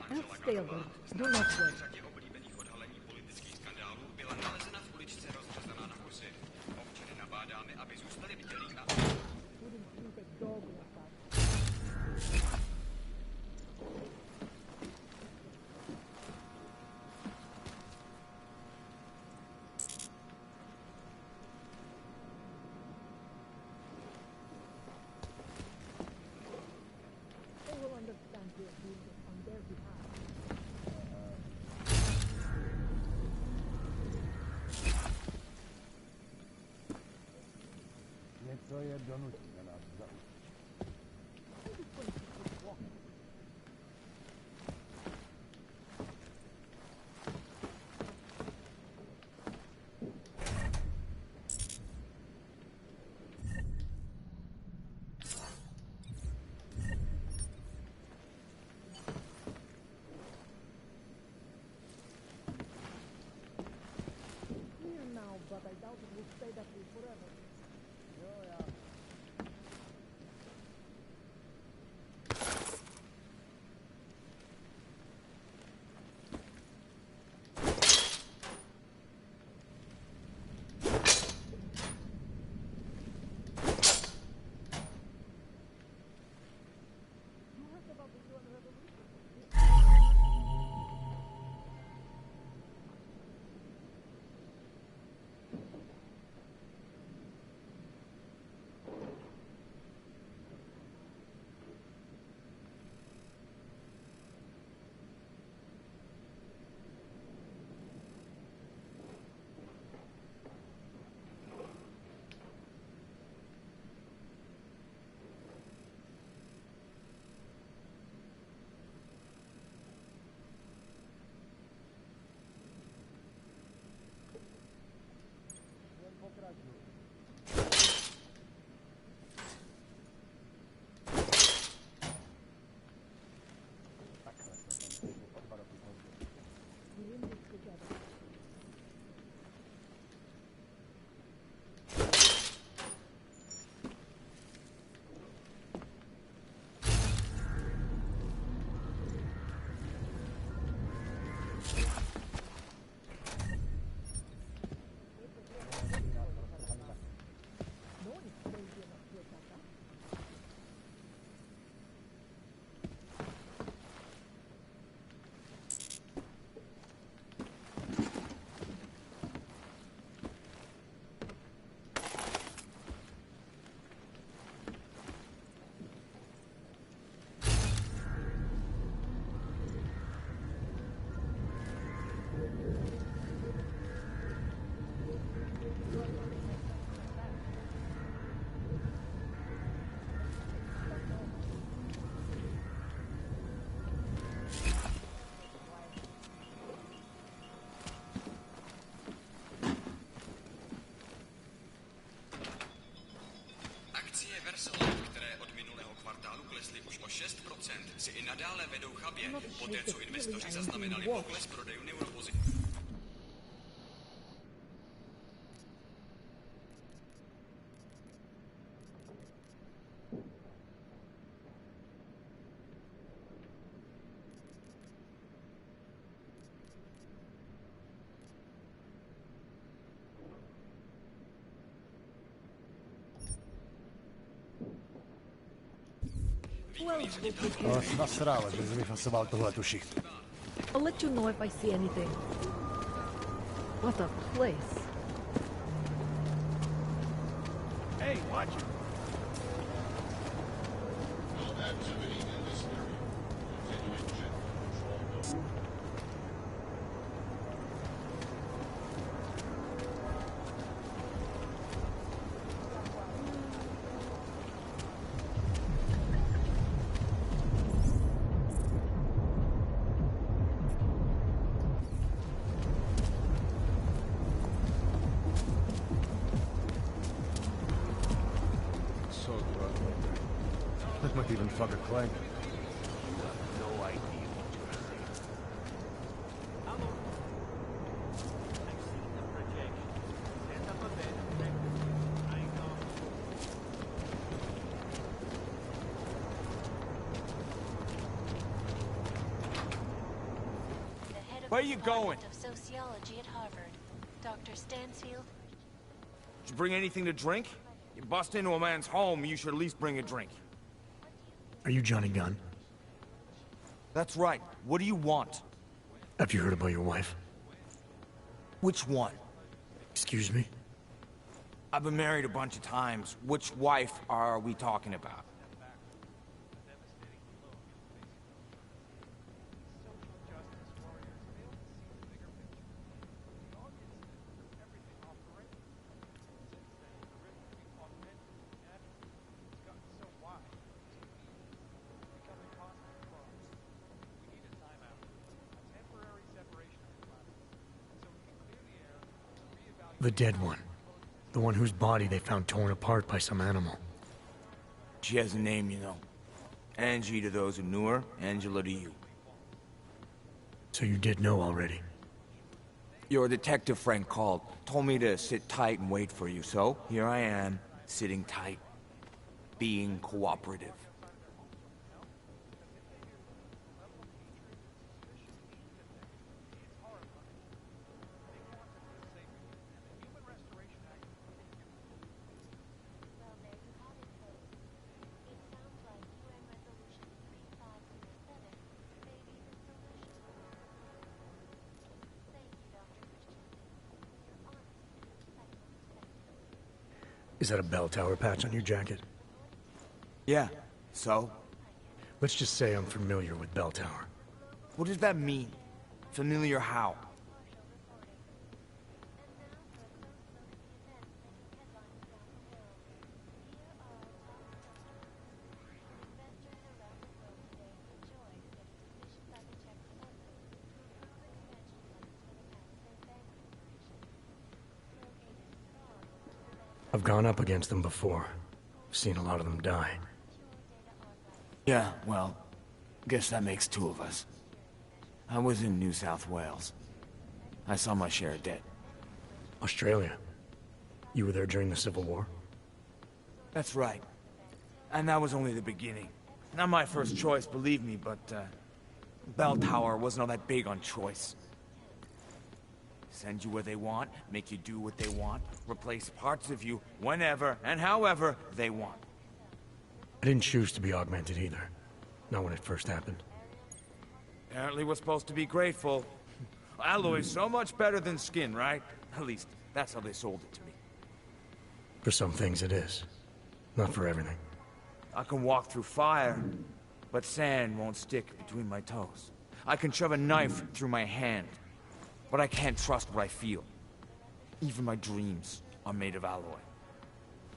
[SPEAKER 1] That's stay alert. Do not worry.
[SPEAKER 20] Řadě oblíbených odhalení politických skandálů byla nalezena v uličce rozřezaná na kusy. Občany nabádáme, aby zůstali bdělí a...
[SPEAKER 12] Něco je donutí na nás zaujít.
[SPEAKER 1] Here now, but I doubt it will stay that way forever.
[SPEAKER 20] Reverse let, které od minulého kvartálu klesly už o 6%, si i nadále vedou chabě, poté co investoři zaznamenali pokles prodejů neuropozy.
[SPEAKER 12] Ale nasrál, že jsi vyfasoval tuhletu šichtu.
[SPEAKER 18] I'll let you know if I see anything. What a place.
[SPEAKER 13] Hey, watch it.
[SPEAKER 12] That might even fuck a clank.
[SPEAKER 13] No idea what you're saying. I've seen the projection. Set up a bed and breakfast. I know.
[SPEAKER 21] Where you going?
[SPEAKER 9] Of sociology at Harvard, Dr. Stansfield.
[SPEAKER 21] Did you bring anything to drink? You bust into a man's home, you should at least bring a drink.
[SPEAKER 10] Are you Johnny Gunn?
[SPEAKER 21] That's right. What do you want?
[SPEAKER 10] Have you heard about your wife?
[SPEAKER 21] Which one?
[SPEAKER 10] Excuse me?
[SPEAKER 21] I've been married a bunch of times. Which wife are we talking about?
[SPEAKER 10] The dead one. The one whose body they found torn apart by some animal.
[SPEAKER 21] She has a name, you know. Angie to those who knew her, Angela to you.
[SPEAKER 10] So you did know already?
[SPEAKER 21] Your detective friend called, told me to sit tight and wait for you, so here I am, sitting tight, being cooperative.
[SPEAKER 10] Is that a bell tower patch on your jacket?
[SPEAKER 21] Yeah, so?
[SPEAKER 10] Let's just say I'm familiar with bell tower.
[SPEAKER 21] What does that mean? Familiar how?
[SPEAKER 10] I've gone up against them before. Seen a lot of them die.
[SPEAKER 21] Yeah, well, guess that makes two of us. I was in New South Wales. I saw my share of dead.
[SPEAKER 10] Australia? You were there during the Civil War?
[SPEAKER 21] That's right. And that was only the beginning. Not my first choice, believe me, but, Bell Tower wasn't all that big on choice. Send you where they want, make you do what they want, replace parts of you whenever and however they want.
[SPEAKER 10] I didn't choose to be augmented either. Not when it first happened.
[SPEAKER 21] Apparently we're supposed to be grateful. Alloy's so much better than skin, right? At least, that's how they sold it to me.
[SPEAKER 10] For some things it is. Not for everything.
[SPEAKER 21] I can walk through fire, but sand won't stick between my toes. I can shove a knife through my hand, but I can't trust what I feel. Even my dreams are made of alloy.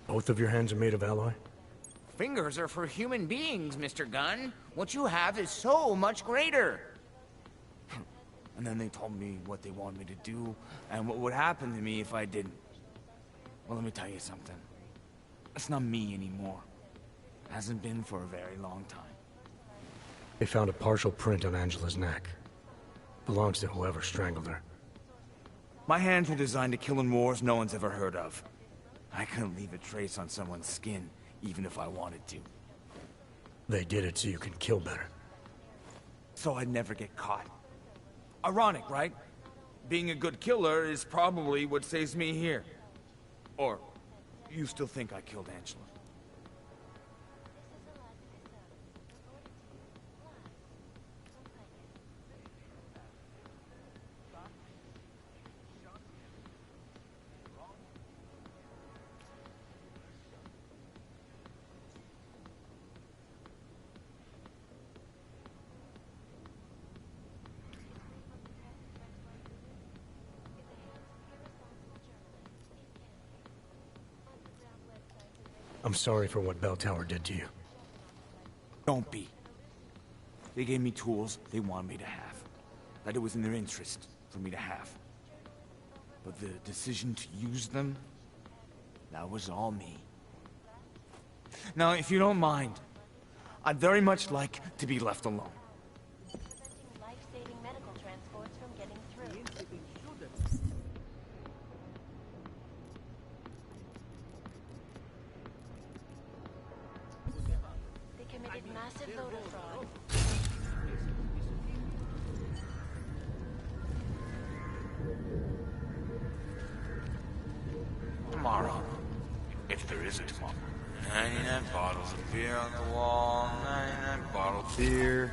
[SPEAKER 10] Both of your hands are made of alloy?
[SPEAKER 21] Fingers are for human beings, Mr. Gunn. What you have is so much greater. And then they told me what they wanted me to do, and what would happen to me if I didn't. Well, let me tell you something. It's not me anymore. Hasn't been for a very long time.
[SPEAKER 10] They found a partial print on Angela's neck. Belongs to whoever strangled her.
[SPEAKER 21] My hands were designed to kill in wars no one's ever heard of. I couldn't leave a trace on someone's skin, even if I wanted to.
[SPEAKER 10] They did it so you can kill better.
[SPEAKER 21] So I'd never get caught. Ironic, right? Being a good killer is probably what saves me here. Or, you still think I killed Angela?
[SPEAKER 10] I'm sorry for what Bell Tower did to you.
[SPEAKER 21] Don't be. They gave me tools they wanted me to have. That it was in their interest for me to have. But the decision to use them, that was all me. Now, if you don't mind, I'd very much like to be left alone.
[SPEAKER 6] Preventing life-saving medical transports from getting through. They committed massive voter fraud.
[SPEAKER 21] Tomorrow. If there is a tomorrow. 99 bottles of beer on the wall, 99 bottles of beer.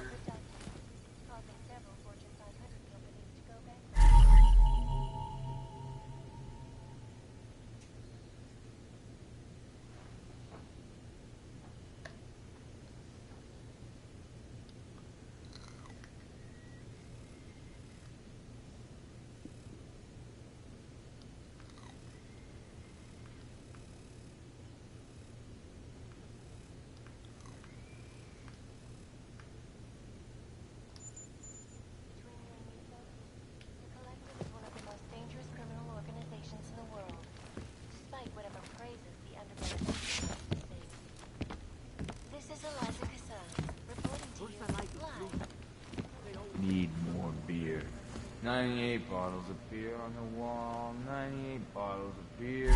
[SPEAKER 21] Need more beer. 98 bottles of beer on the wall, 98 bottles of beer.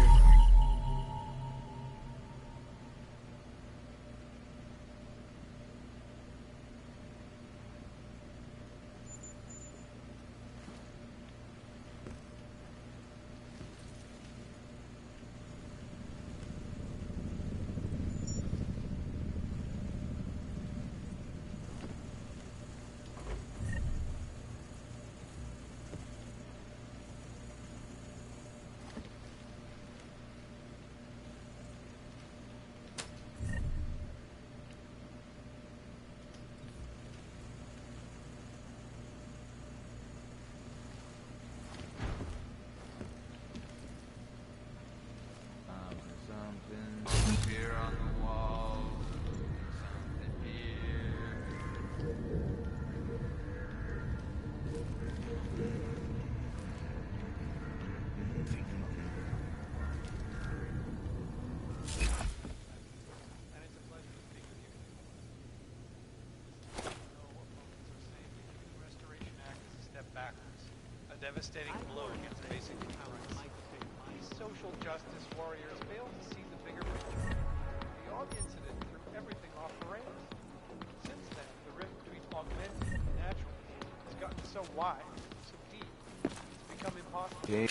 [SPEAKER 21] Beer on the wall, something beer.
[SPEAKER 8] Restoration Act is a step backwards, a devastating blow against basic human rights. These social justice warriors fail to see the bigger picture. The Og incident threw everything off the rails. Since then, the rift between augmented and natural has gotten so wide, so deep, it's become impossible.
[SPEAKER 21] Okay.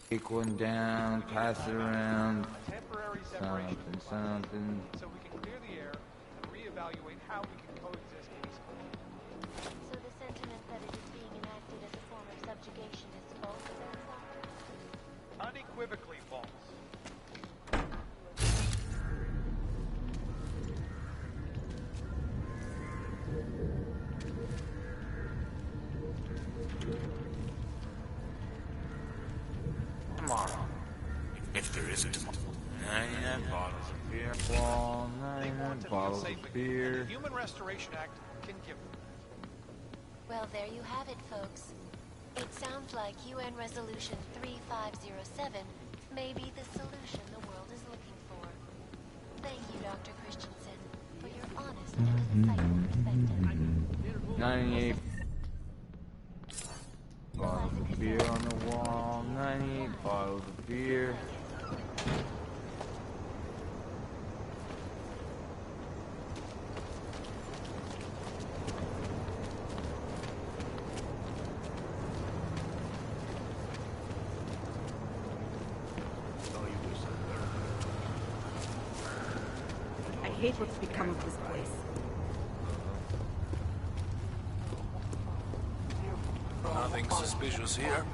[SPEAKER 21] Take one down, pass it around.
[SPEAKER 8] Temporary separation
[SPEAKER 21] Something.
[SPEAKER 8] so we can clear the air and reevaluate how we can coexist peacefully.
[SPEAKER 6] So the sentiment that it is being enacted as a form of subjugation is false, then?
[SPEAKER 8] Unequivocally false.
[SPEAKER 21] Tomorrow. If there is a tomorrow. 99 bottles of beer. Wall, 99 bottles of beer.
[SPEAKER 8] The Human Restoration Act can give them
[SPEAKER 11] Well, there you have it, folks. It sounds like UN Resolution 3507 may be the solution the world is looking for. Thank you, Dr. Christensen, for your honest and insightful perspective.
[SPEAKER 21] 98 bottles of beer on the wall, 98 bottles of beer.
[SPEAKER 1] I hate what's become of this place.
[SPEAKER 22] Nothing suspicious here.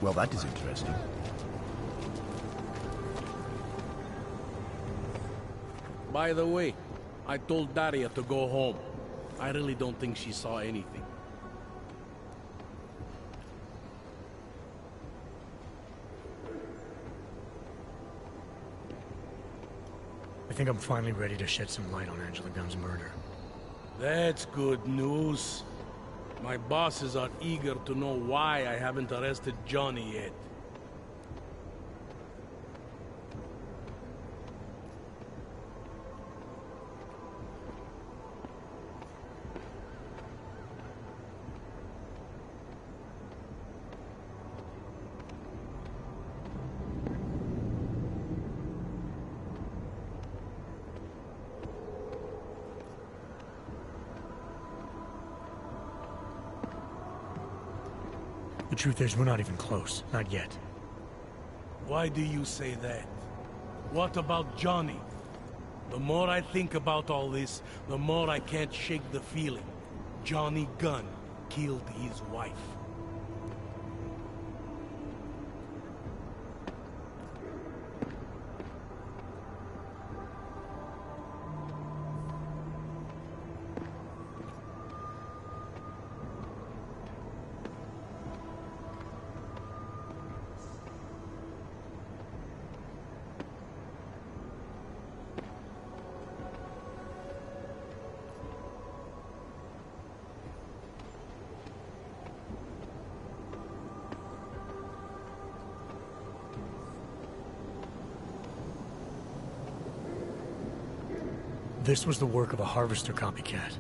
[SPEAKER 12] Well, that is interesting.
[SPEAKER 13] By the way, I told Daria to go home. I really don't think she saw anything.
[SPEAKER 10] I think I'm finally ready to shed some light on Angela Gunn's murder.
[SPEAKER 13] That's good news. My bosses are eager to know why I haven't arrested Johnny yet.
[SPEAKER 10] The truth is, we're not even close. Not yet.
[SPEAKER 13] Why do you say that? What about Johnny? The more I think about all this, the more I can't shake the feeling. Johnny Gunn killed his wife.
[SPEAKER 10] This was the work of a harvester copycat.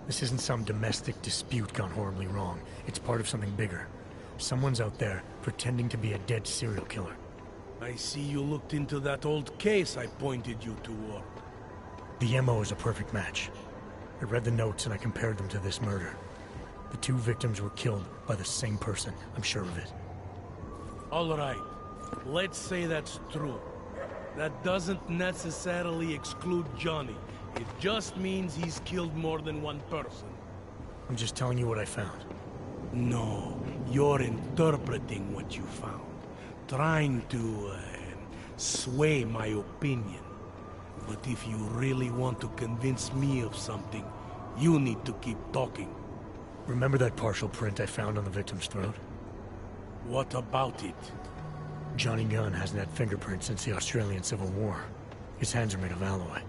[SPEAKER 10] This isn't some domestic dispute gone horribly wrong. It's part of something bigger. Someone's out there pretending to be a dead serial killer.
[SPEAKER 13] I see you looked into that old case I pointed you toward.
[SPEAKER 10] The MO is a perfect match. I read the notes and I compared them to this murder. The two victims were killed by the same person, I'm sure of it.
[SPEAKER 13] All right, let's say that's true. That doesn't necessarily exclude Johnny. It just means he's killed more than one person.
[SPEAKER 10] I'm just telling you what I found.
[SPEAKER 13] No, you're interpreting what you found. trying to sway my opinion. But if you really want to convince me of something, you need to keep talking.
[SPEAKER 10] Remember that partial print I found on the victim's throat?
[SPEAKER 13] What about it?
[SPEAKER 10] Johnny Gunn hasn't had fingerprints since the Australian Civil War. His hands are made of alloy.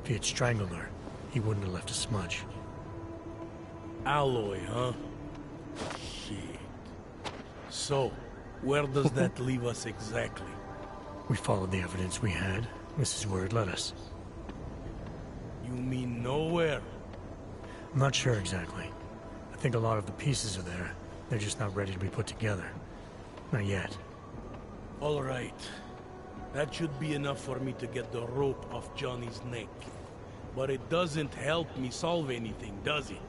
[SPEAKER 10] If he had strangled her, he wouldn't have left a smudge.
[SPEAKER 13] Alloy, huh? Shit. So, where does that leave us exactly?
[SPEAKER 10] We followed the evidence we had. This is where it led us.
[SPEAKER 13] You mean nowhere?
[SPEAKER 10] I'm not sure exactly. I think a lot of the pieces are there. They're just not ready to be put together. Not yet.
[SPEAKER 13] All right. That should be enough for me to get the rope off Johnny's neck. But it doesn't help me solve anything, does it?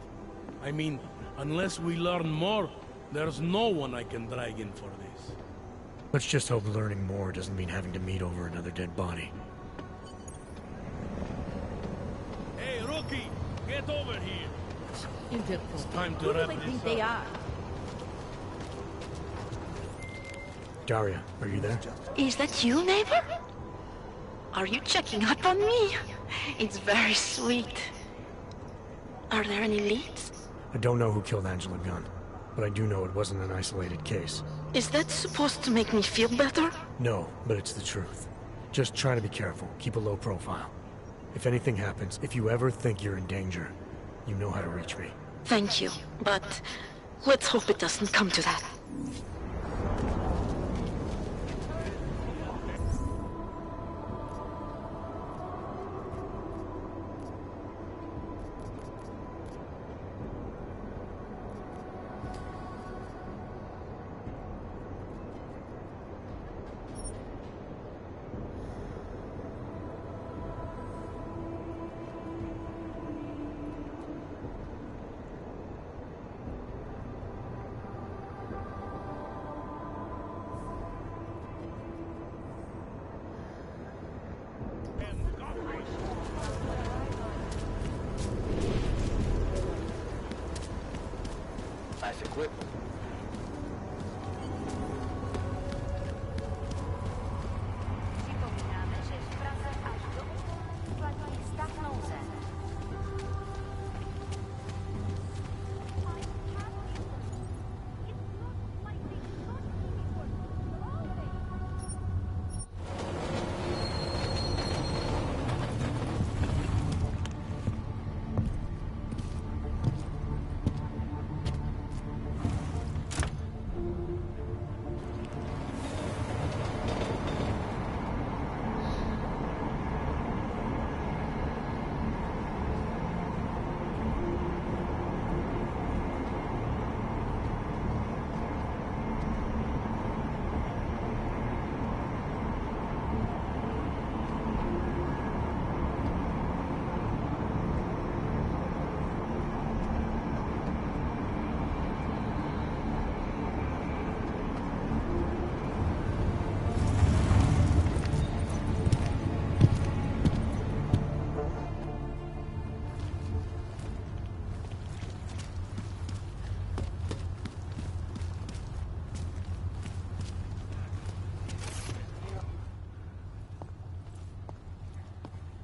[SPEAKER 13] I mean, unless we learn more, there's no one I can drag in for this.
[SPEAKER 10] Let's just hope learning more doesn't mean having to meet over another dead body.
[SPEAKER 13] Hey, rookie! Get over here! It's time to
[SPEAKER 15] Who do
[SPEAKER 13] wrap
[SPEAKER 15] they
[SPEAKER 13] this
[SPEAKER 15] think
[SPEAKER 13] up.
[SPEAKER 15] they are?
[SPEAKER 10] Daria, are you there?
[SPEAKER 14] Is that you, neighbor? Are you checking up on me? It's very sweet. Are there any leads?
[SPEAKER 10] I don't know who killed Angela Gunn, but I do know it wasn't an isolated case.
[SPEAKER 14] Is that supposed to make me feel better?
[SPEAKER 10] No, but it's the truth. Just try to be careful. Keep a low profile. If anything happens, if you ever think you're in danger, you know how to reach me.
[SPEAKER 14] Thank you, but let's hope it doesn't come to that.
[SPEAKER 22] Nice equipment.
[SPEAKER 6] Przypominamy, że wracasz aż do upadłej stagnące.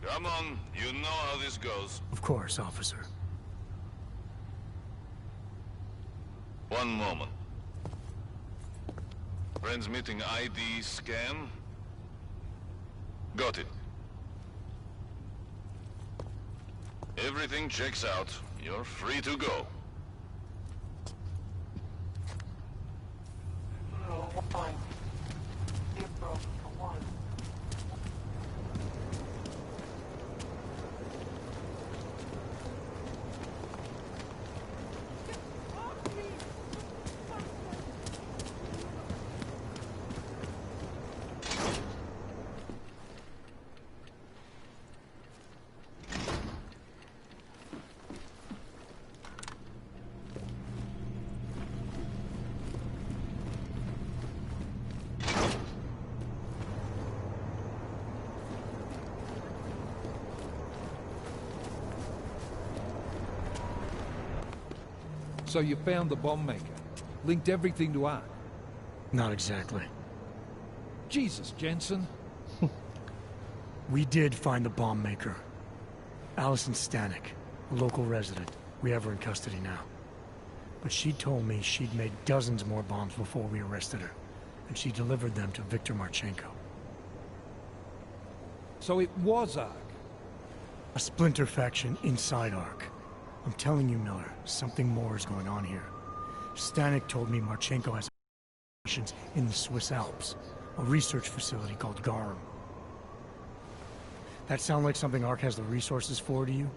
[SPEAKER 2] Come on, you know how this goes.
[SPEAKER 10] Of course, officer.
[SPEAKER 2] One moment. Transmitting ID scan. Got it. Everything checks out. You're free to go.
[SPEAKER 3] So you found the bomb maker, linked everything to art.
[SPEAKER 10] Not exactly.
[SPEAKER 3] Jesus, Jensen.
[SPEAKER 10] We did find the bomb maker. Allison Stanek, a local resident. We have her in custody now. But she told me she'd made dozens more bombs before we arrested her. And she delivered them to Viktor Marchenko.
[SPEAKER 3] So it was Ark?
[SPEAKER 10] A splinter faction inside Ark. I'm telling you, Miller, something more is going on here. Stanek told me Marchenko has operations in the Swiss Alps, a research facility called Garum. That sound like something Ark has the resources for to you?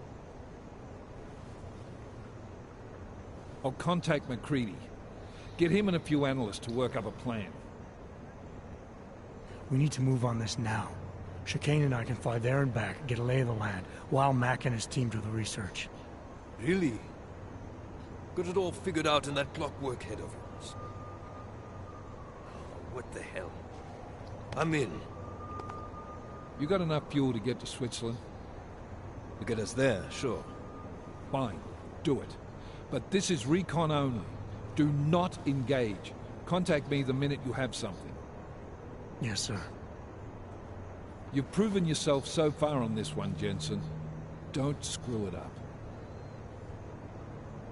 [SPEAKER 3] I'll contact McCready. Get him and a few analysts to work up a plan.
[SPEAKER 10] We need to move on this now. Chicane and I can fly there and back, get a lay of the land, while Mac and his team do the research.
[SPEAKER 4] Really? Got it all figured out in that clockwork head of yours. What the hell? I'm in.
[SPEAKER 3] You got enough fuel to get to Switzerland?
[SPEAKER 4] To get us there, sure.
[SPEAKER 3] Fine, do it. But this is recon only. Do not engage. Contact me the minute you have something.
[SPEAKER 10] Yes, sir.
[SPEAKER 3] You've proven yourself so far on this one, Jensen. Don't screw it up.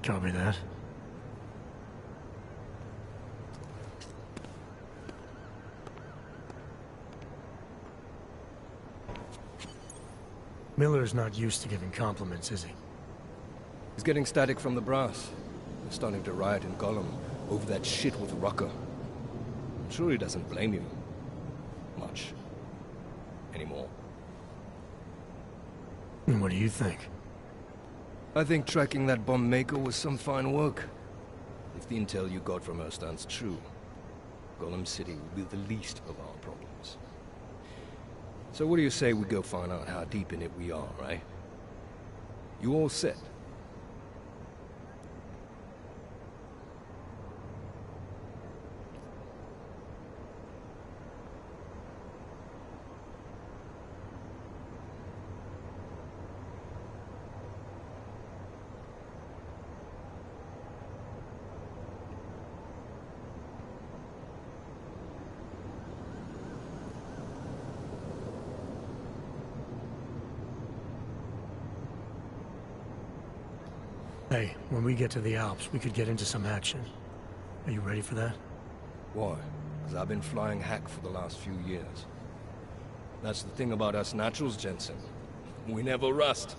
[SPEAKER 10] Copy that. Miller's not used to giving compliments, is he?
[SPEAKER 4] He's getting static from the brass. They're starting to riot in Gollum over that shit with Rucker. I'm sure he doesn't blame you. Much. Anymore.
[SPEAKER 10] And what do you think?
[SPEAKER 4] I think tracking that bomb maker was some fine work. If the intel you got from her stands true, Gollum City will be the least of our problems. So what do you say we go find out how deep in it we are, right? You all set?
[SPEAKER 10] Hey, when we get to the Alps, we could get into some action. Are you ready for that?
[SPEAKER 4] Why? Because I've been flying hack for the last few years. That's the thing about us naturals, Jensen. We never rust.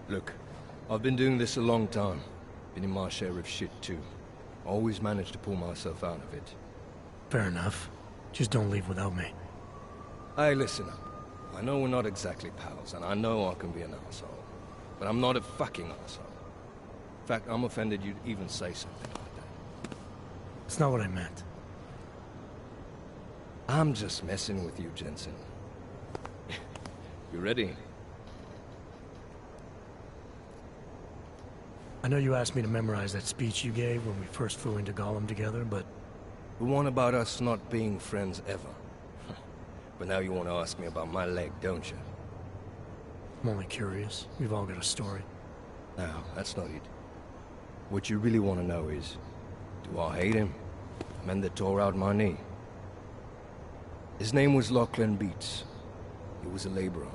[SPEAKER 4] Look, I've been doing this a long time. Been in my share of shit, too. Always managed to pull myself out of it.
[SPEAKER 10] Fair enough. Just don't leave without me.
[SPEAKER 4] Hey, listen up. I know we're not exactly pals, and I know I can be an asshole. But I'm not a fucking asshole. In fact, I'm offended you'd even say something like that.
[SPEAKER 10] It's not what I meant.
[SPEAKER 4] I'm just messing with you, Jensen. You ready?
[SPEAKER 10] I know you asked me to memorize that speech you gave when we first flew into Gollum together, but...
[SPEAKER 4] The one about us not being friends ever. But now you want to ask me about my leg, don't you?
[SPEAKER 10] I'm only curious. We've all got a story.
[SPEAKER 4] No, that's not it. What you really want to know is, do I hate him? The man that tore out my knee. His name was Lachlan Beats. He was a laborer.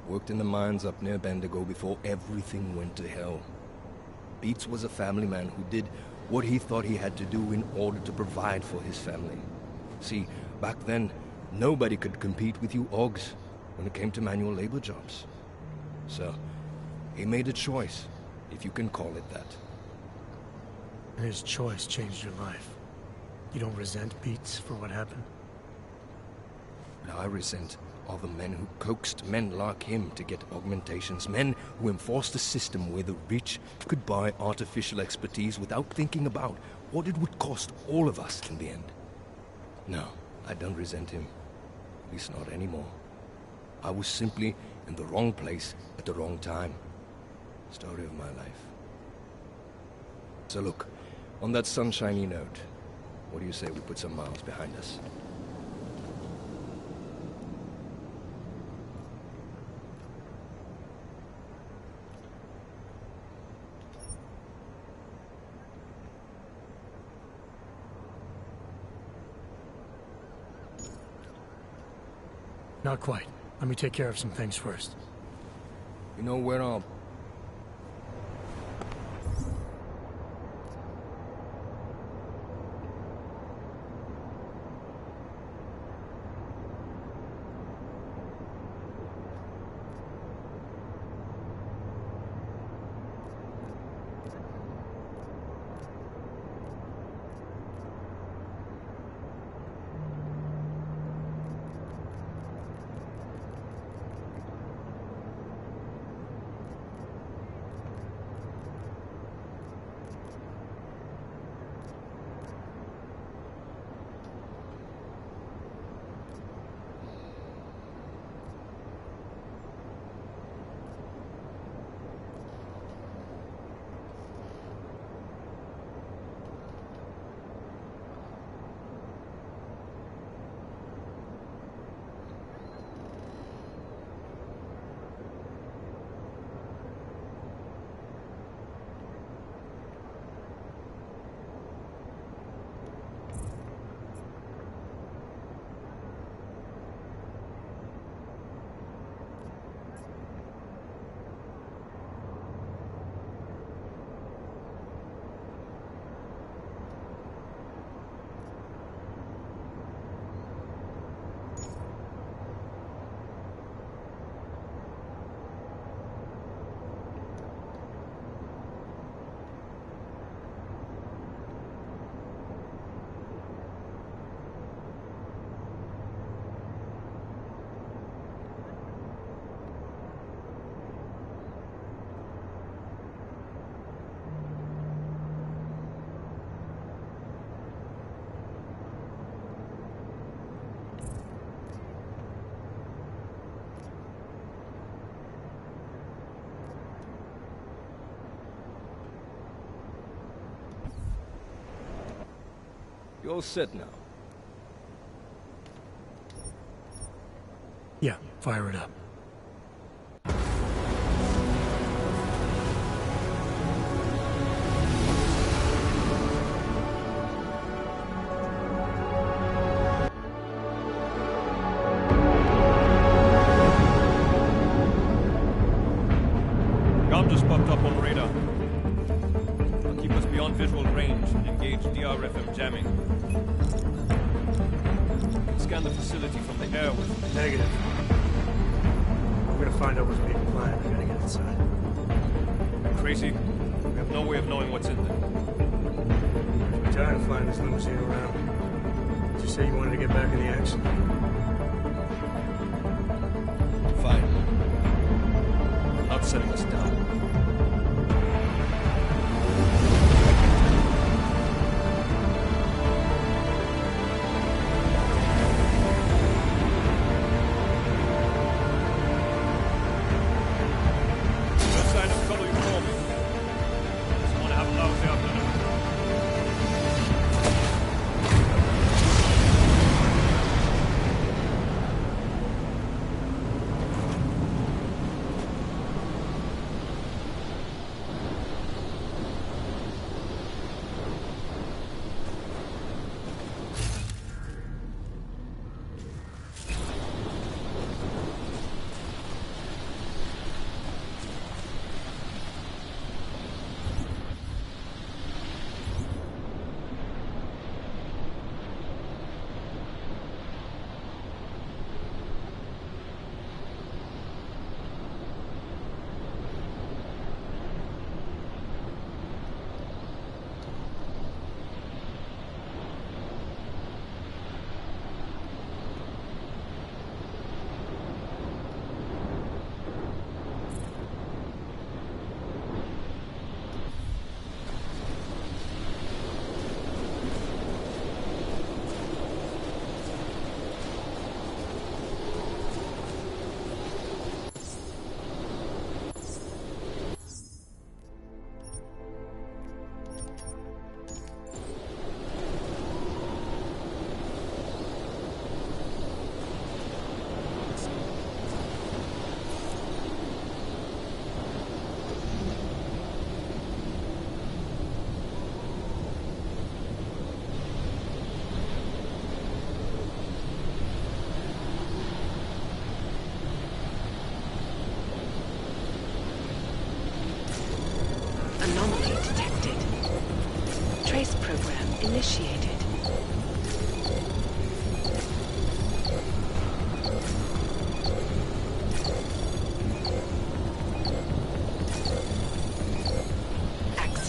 [SPEAKER 4] Worked in the mines up near Bendigo before everything went to hell. Beats was a family man who did what he thought he had to do in order to provide for his family. See, back then, nobody could compete with you Ogs when it came to manual labor jobs. So, he made a choice, if you can call it that.
[SPEAKER 10] And his choice changed your life. You don't resent Beats for what happened?
[SPEAKER 4] What I resent are the men who coaxed men like him to get augmentations, men who enforced a system where the rich could buy artificial expertise without thinking about what it would cost all of us in the end. No, I don't resent him. At least not anymore. I was simply in the wrong place at the wrong time. Story of my life. So look, on that sunshiny note, what do you say we put some miles behind us?
[SPEAKER 10] Not quite. Let me take care of some things first.
[SPEAKER 4] You know where I'll... You all set now?
[SPEAKER 10] Yeah, fire it up.
[SPEAKER 7] Gom just popped up on radar. I'll keep us beyond visual range and engage DRFM jamming. Scan the facility from the air with...
[SPEAKER 10] Negative. I'm gonna find out what's being planned. I gotta get inside.
[SPEAKER 7] Crazy? We have no way of knowing what's in there.
[SPEAKER 10] I'm tired of flying this limousine around. Did you say you wanted to get back in the action?
[SPEAKER 7] Fine. I'm not setting us down.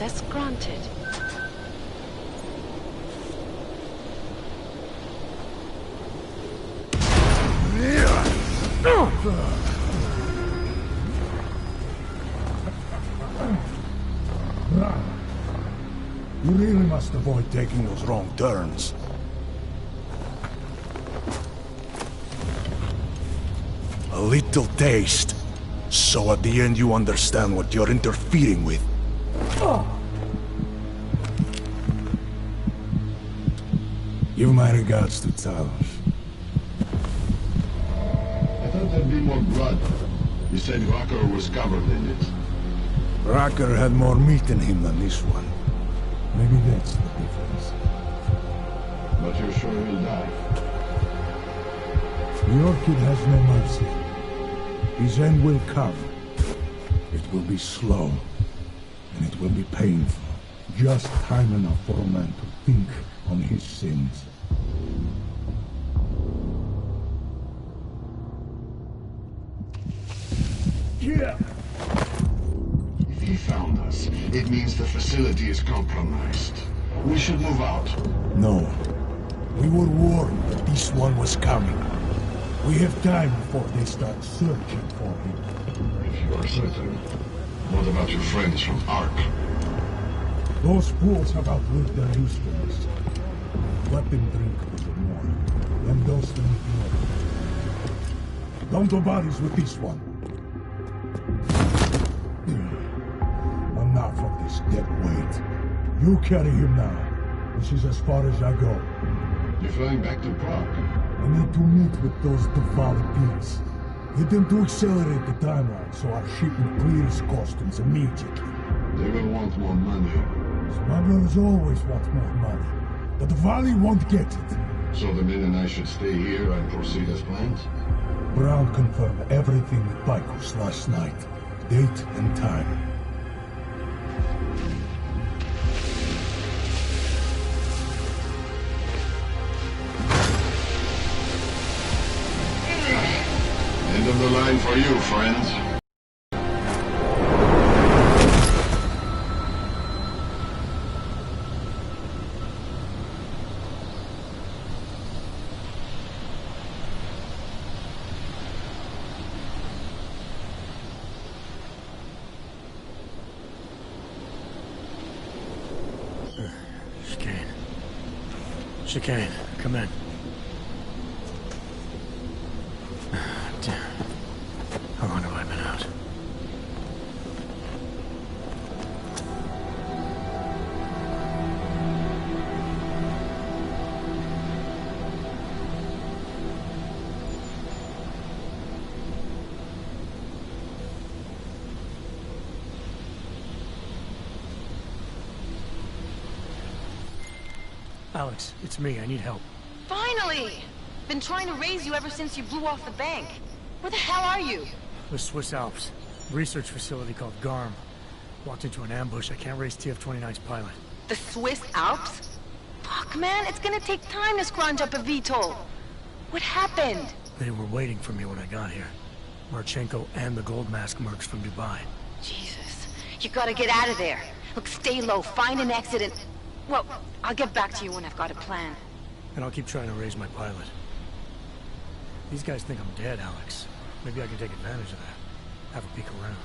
[SPEAKER 9] Access granted.
[SPEAKER 19] You really must avoid taking those wrong turns. A little taste, so at the end you understand what you're interfering with. Give my regards to Talos.
[SPEAKER 16] I thought there'd be more blood. You said Rocker was covered in it.
[SPEAKER 19] Rocker had more meat in him than this one. Maybe that's the difference.
[SPEAKER 16] But you're sure he'll die?
[SPEAKER 19] The Orchid has no mercy. His end will come. It will be slow, and it will be painful. Just time enough for a man to think on his sins.
[SPEAKER 16] Yeah. If he found us, it means the facility is compromised. We should move out.
[SPEAKER 19] No. We were warned that this one was coming. We have time before they start searching for him.
[SPEAKER 16] If you are certain, what about your friends from Ark?
[SPEAKER 19] Those fools have outlived their usefulness. Let them drink a little more. Then those things ignore. Don't do bodies with this one. Enough of this dead weight. You carry him now. This is as far as I go.
[SPEAKER 16] You're flying back to Prague?
[SPEAKER 19] I need to meet with those Divided Beats. Get them to accelerate the timeline so our shipment clears customs immediately.
[SPEAKER 16] They will want more money.
[SPEAKER 19] Smugglers always want more money. But the Valley won't get it.
[SPEAKER 16] So the men and I should stay here and proceed as planned?
[SPEAKER 19] Brown confirmed everything with Baikus last night. Date and time.
[SPEAKER 16] End of the line for you, friends.
[SPEAKER 10] Chicane, come in. Damn. How long have I been out? Alex, it's me. I need help.
[SPEAKER 17] Finally! Been trying to raise you ever since you blew off the bank. Where the hell are you?
[SPEAKER 10] The Swiss Alps. Research facility called GARM. Walked into an ambush. I can't raise TF-29's pilot.
[SPEAKER 17] The Swiss Alps? Fuck, man, it's gonna take time to scrounge up a VTOL. What happened?
[SPEAKER 10] They were waiting for me when I got here. Marchenko and the Gold Mask mercs from Dubai.
[SPEAKER 17] Jesus. You gotta get out of there. Look, stay low, find an exit and... Well, I'll get back to you when I've got a plan.
[SPEAKER 10] And I'll keep trying to raise my pilot. These guys think I'm dead, Alex. Maybe I can take advantage of that. Have a peek around.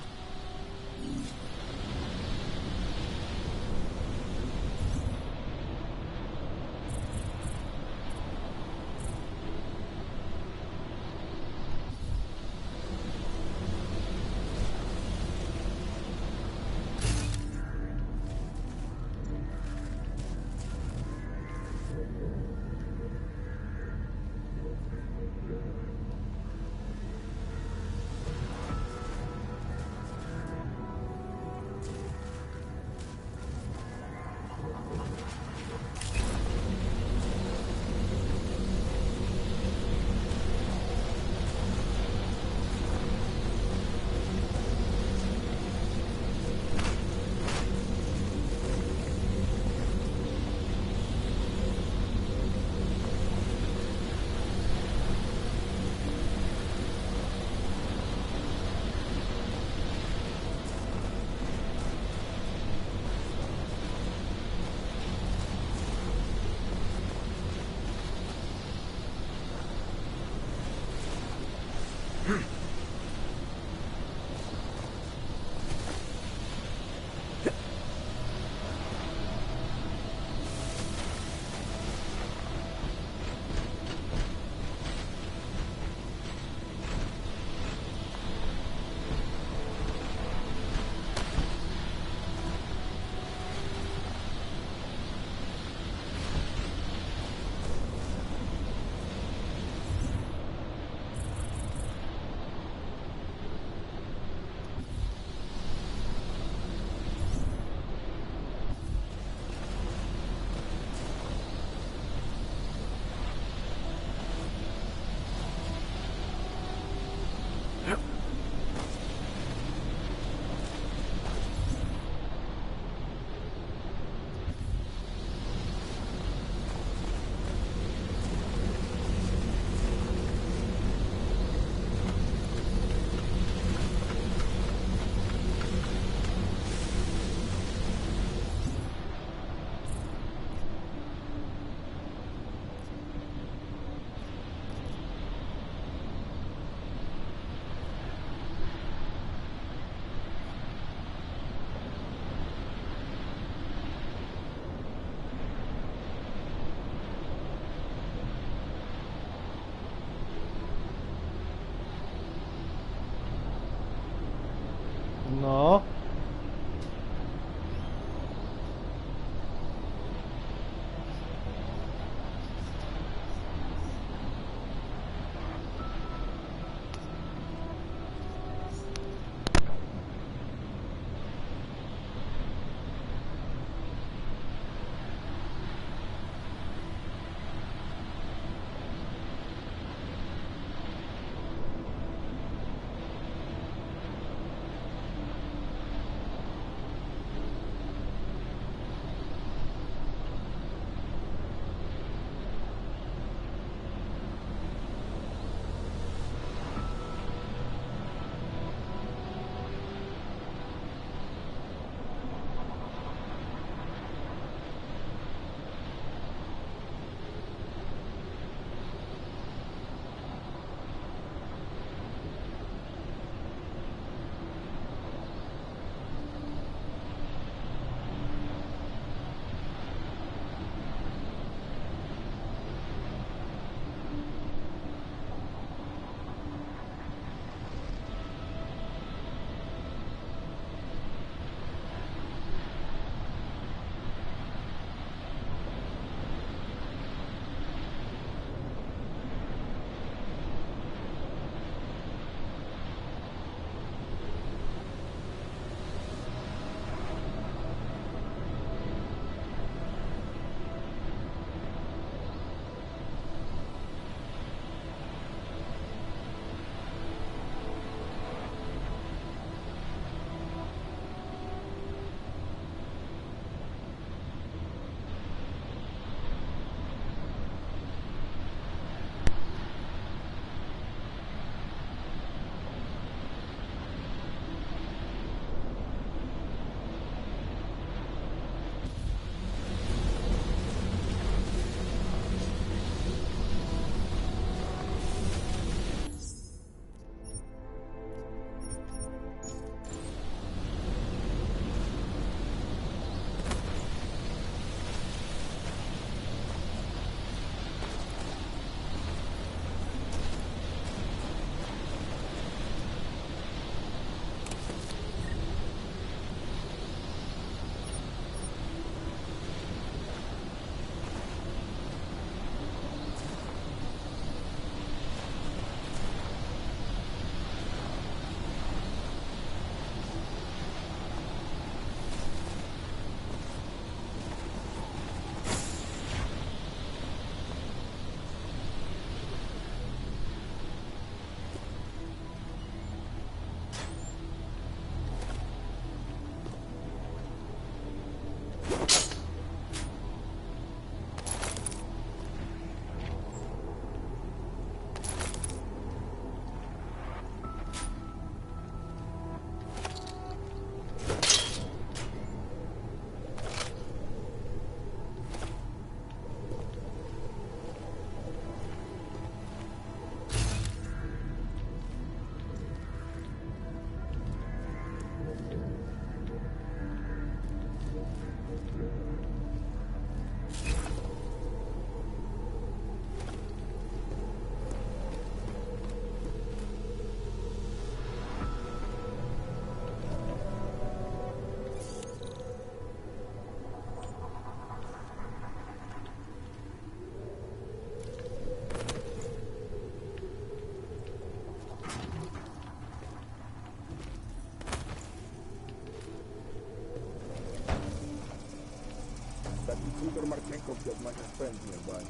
[SPEAKER 5] Computer Marchenko got my friend nearby.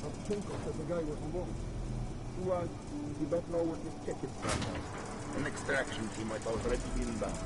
[SPEAKER 5] Marchenko said the guy was alone. We don't know what his check is right now. An extraction team might already be inbound.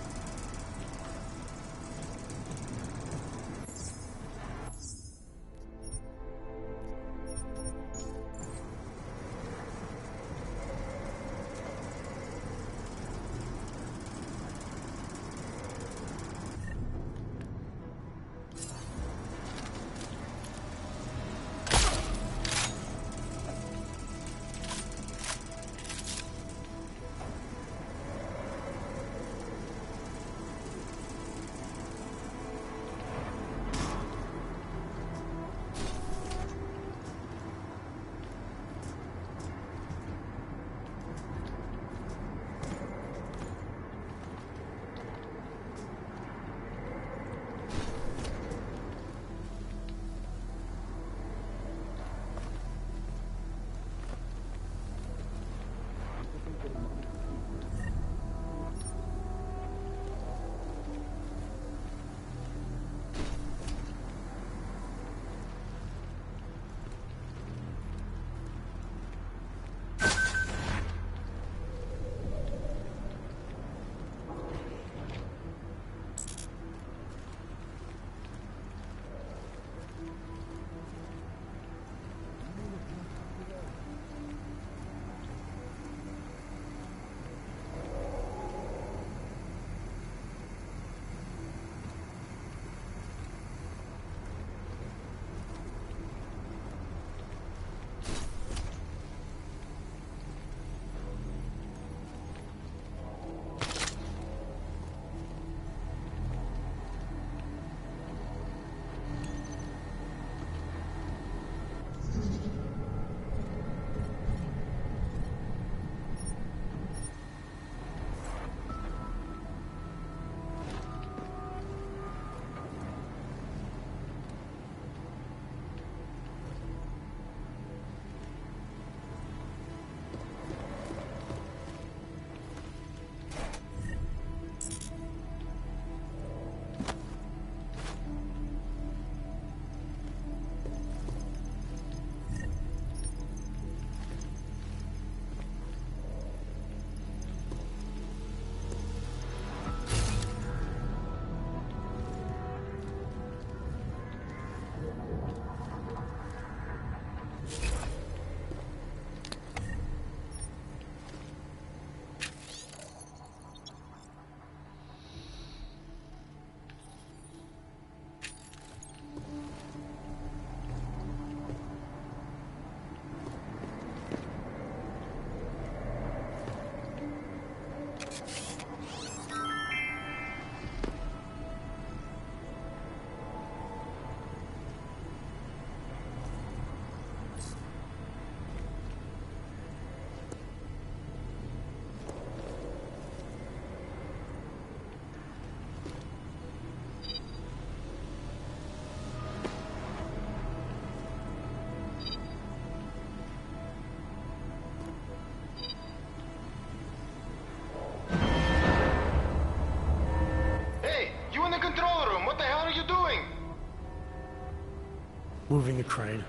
[SPEAKER 10] Moving the crane.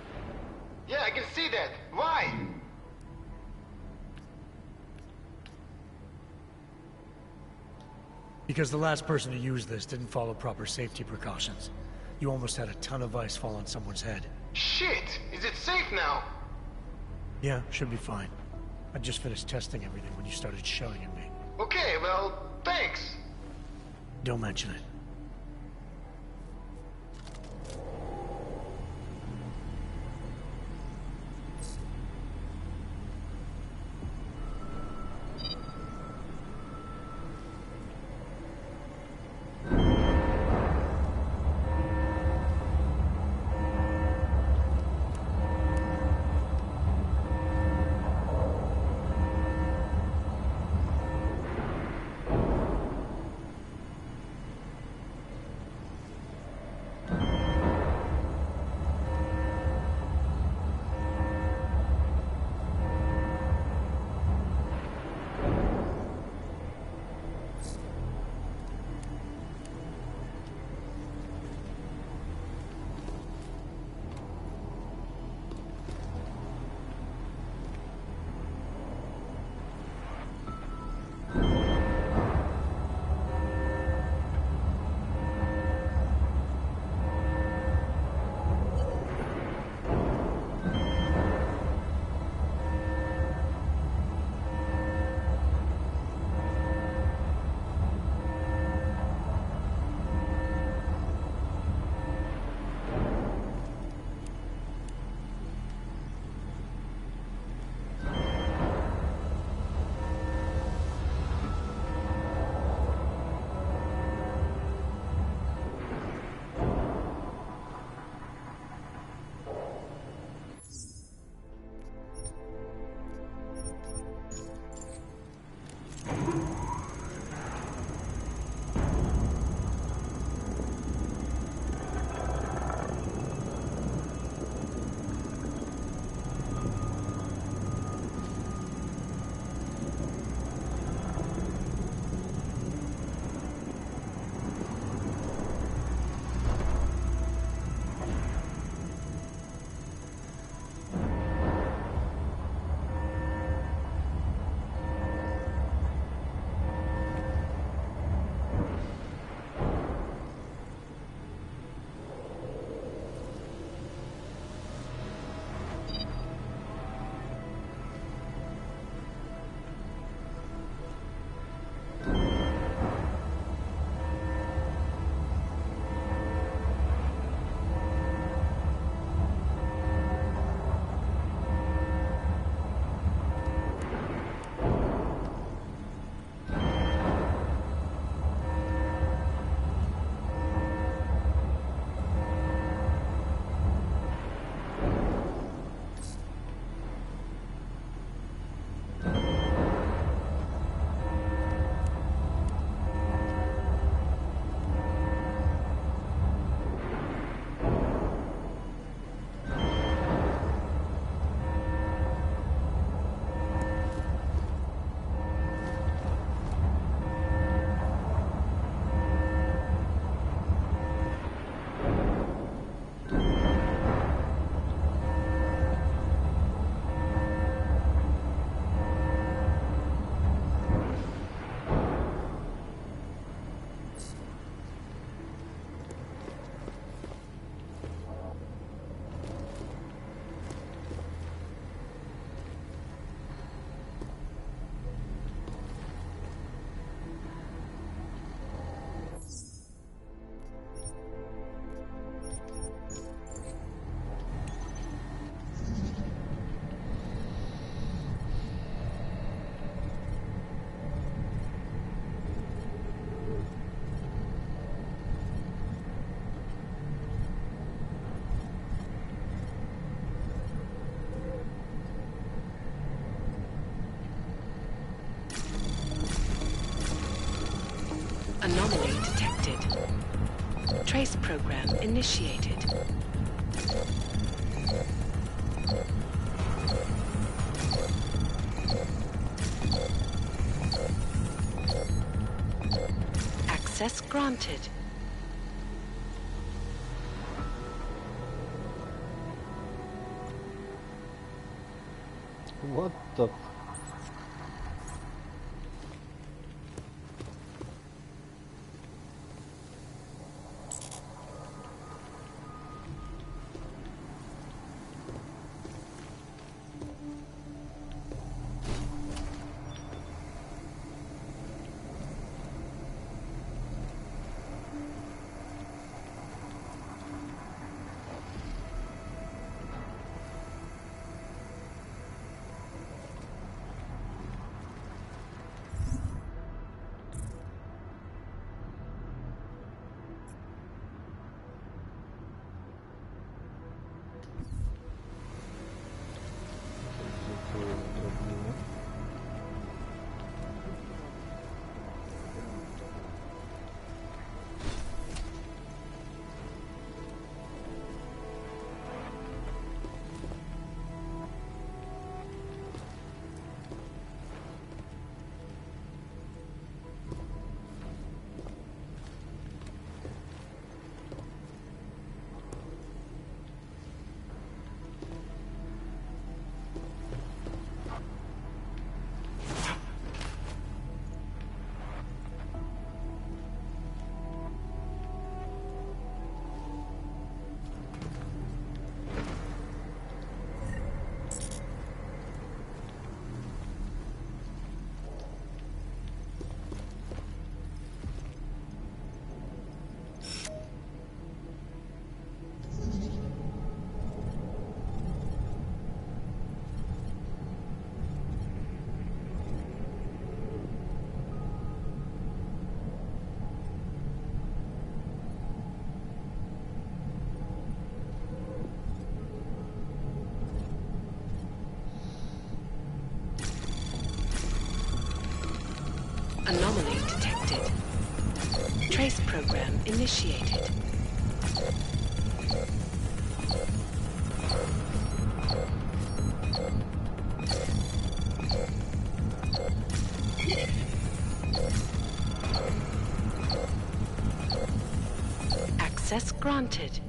[SPEAKER 12] Yeah, I can see that. Why?
[SPEAKER 10] Because the last person to use this didn't follow proper safety precautions. You almost had a ton of ice fall on someone's head.
[SPEAKER 12] Shit! Is it safe now?
[SPEAKER 10] Yeah, should be fine. I just finished testing everything when you started shouting at me.
[SPEAKER 12] Okay, well, thanks.
[SPEAKER 10] Don't mention it.
[SPEAKER 9] Anomaly detected. Trace program initiated. Access granted.
[SPEAKER 18] What the...
[SPEAKER 9] Anomaly detected. Trace program initiated. Access granted.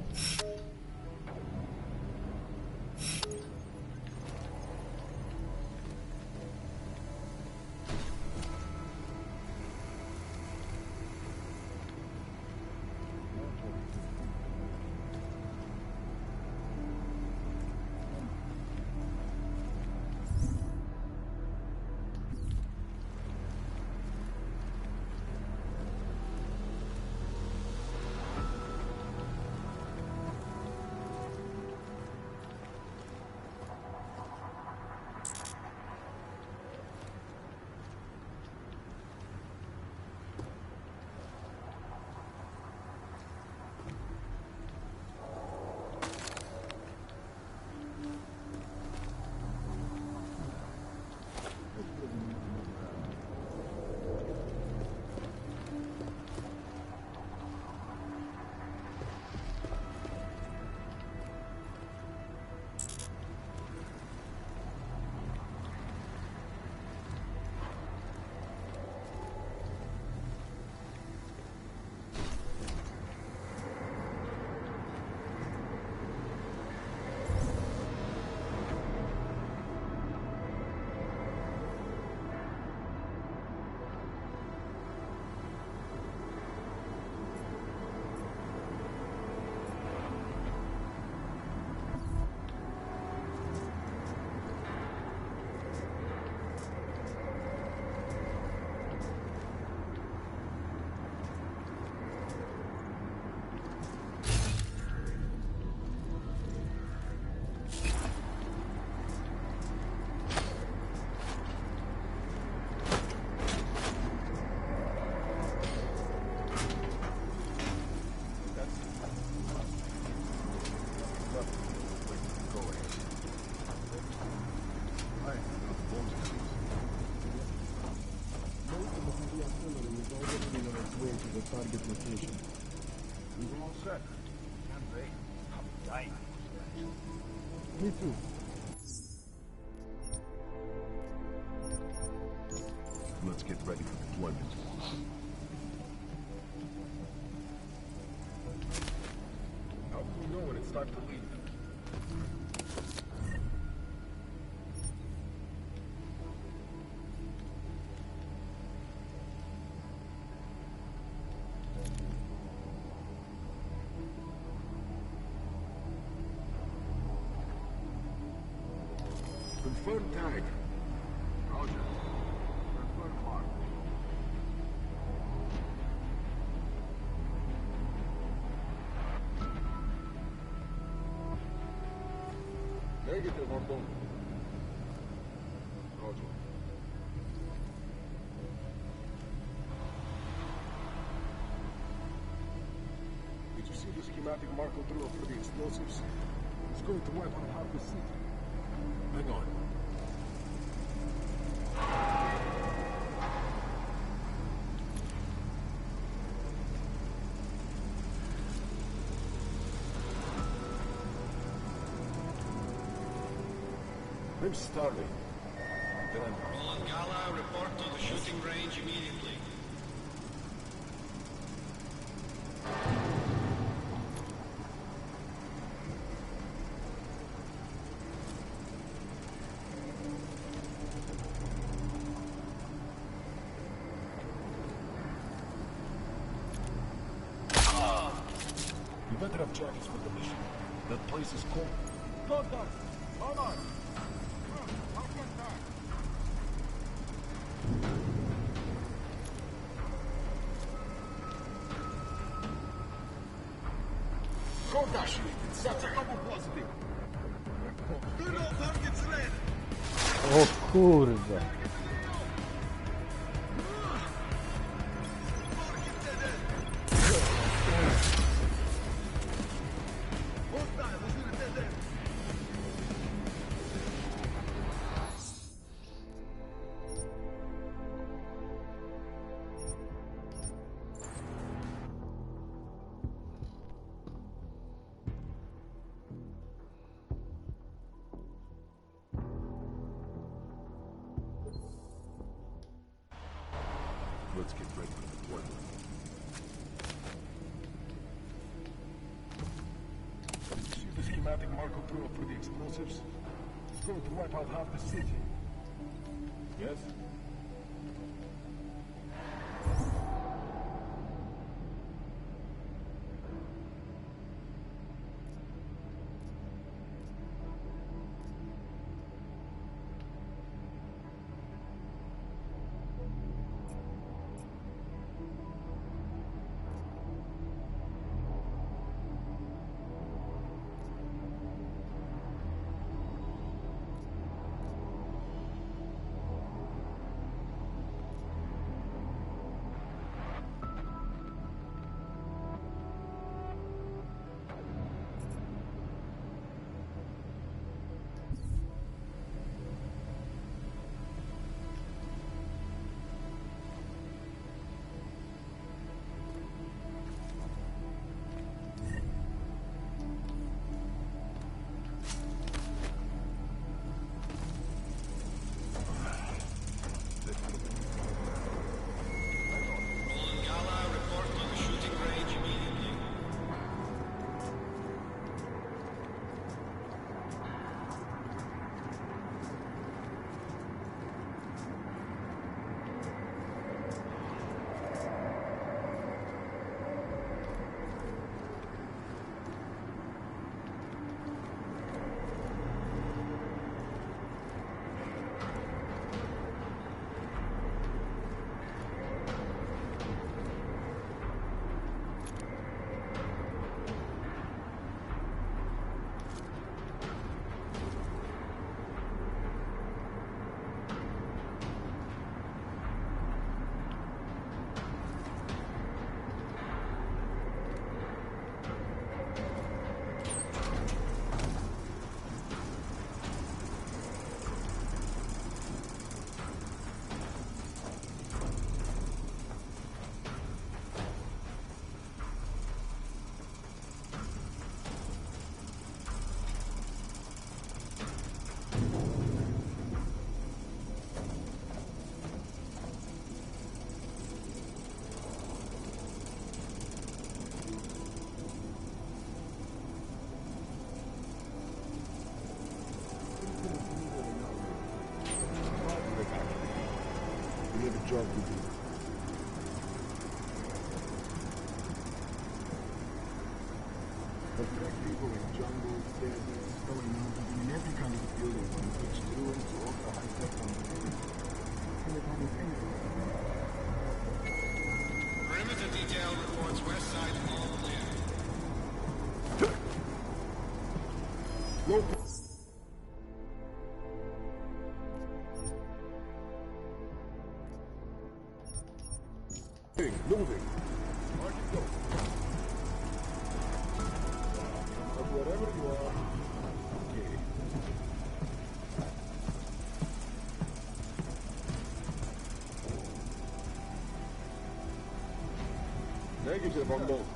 [SPEAKER 5] target location. We're all set. Can't wait. I'm dying. Me too. Let's get ready for deployment. How do we know when it's time to leave? Confirm tag. Roger. Confirm mark. Negative, Ordon. Roger. Did you see the schematic Marco drew up for the explosives? It's going to wipe out half the city. Hang on. I'm starving.
[SPEAKER 18] Roland Gala, report to the shooting range immediately.
[SPEAKER 5] You better have charges for the mission. That place is cold. Contact! Hold on! Kodash! Zaczekamy pozytyw!
[SPEAKER 20] O kurde.
[SPEAKER 5] Let's get ready for deployment. See the schematic Marco drew up for the explosives? It's going to wipe out half the city. Yes? job to do. But there are people in jungles, deserts, stony mountains, and in every kind of building from which ruins to ultra high-tech companies. And it happens anywhere.
[SPEAKER 18] Perimeter detail reports west side all clear.
[SPEAKER 5] Local. Moving. Mark it go. Of wherever you are. Okay. Negative on both.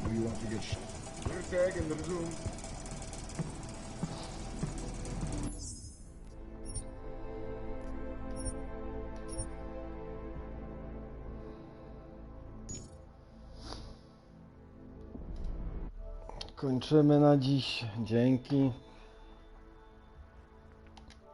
[SPEAKER 5] Do you want to get shot? Clear tag and resume.
[SPEAKER 20] Kończymy na dziś. Dzięki.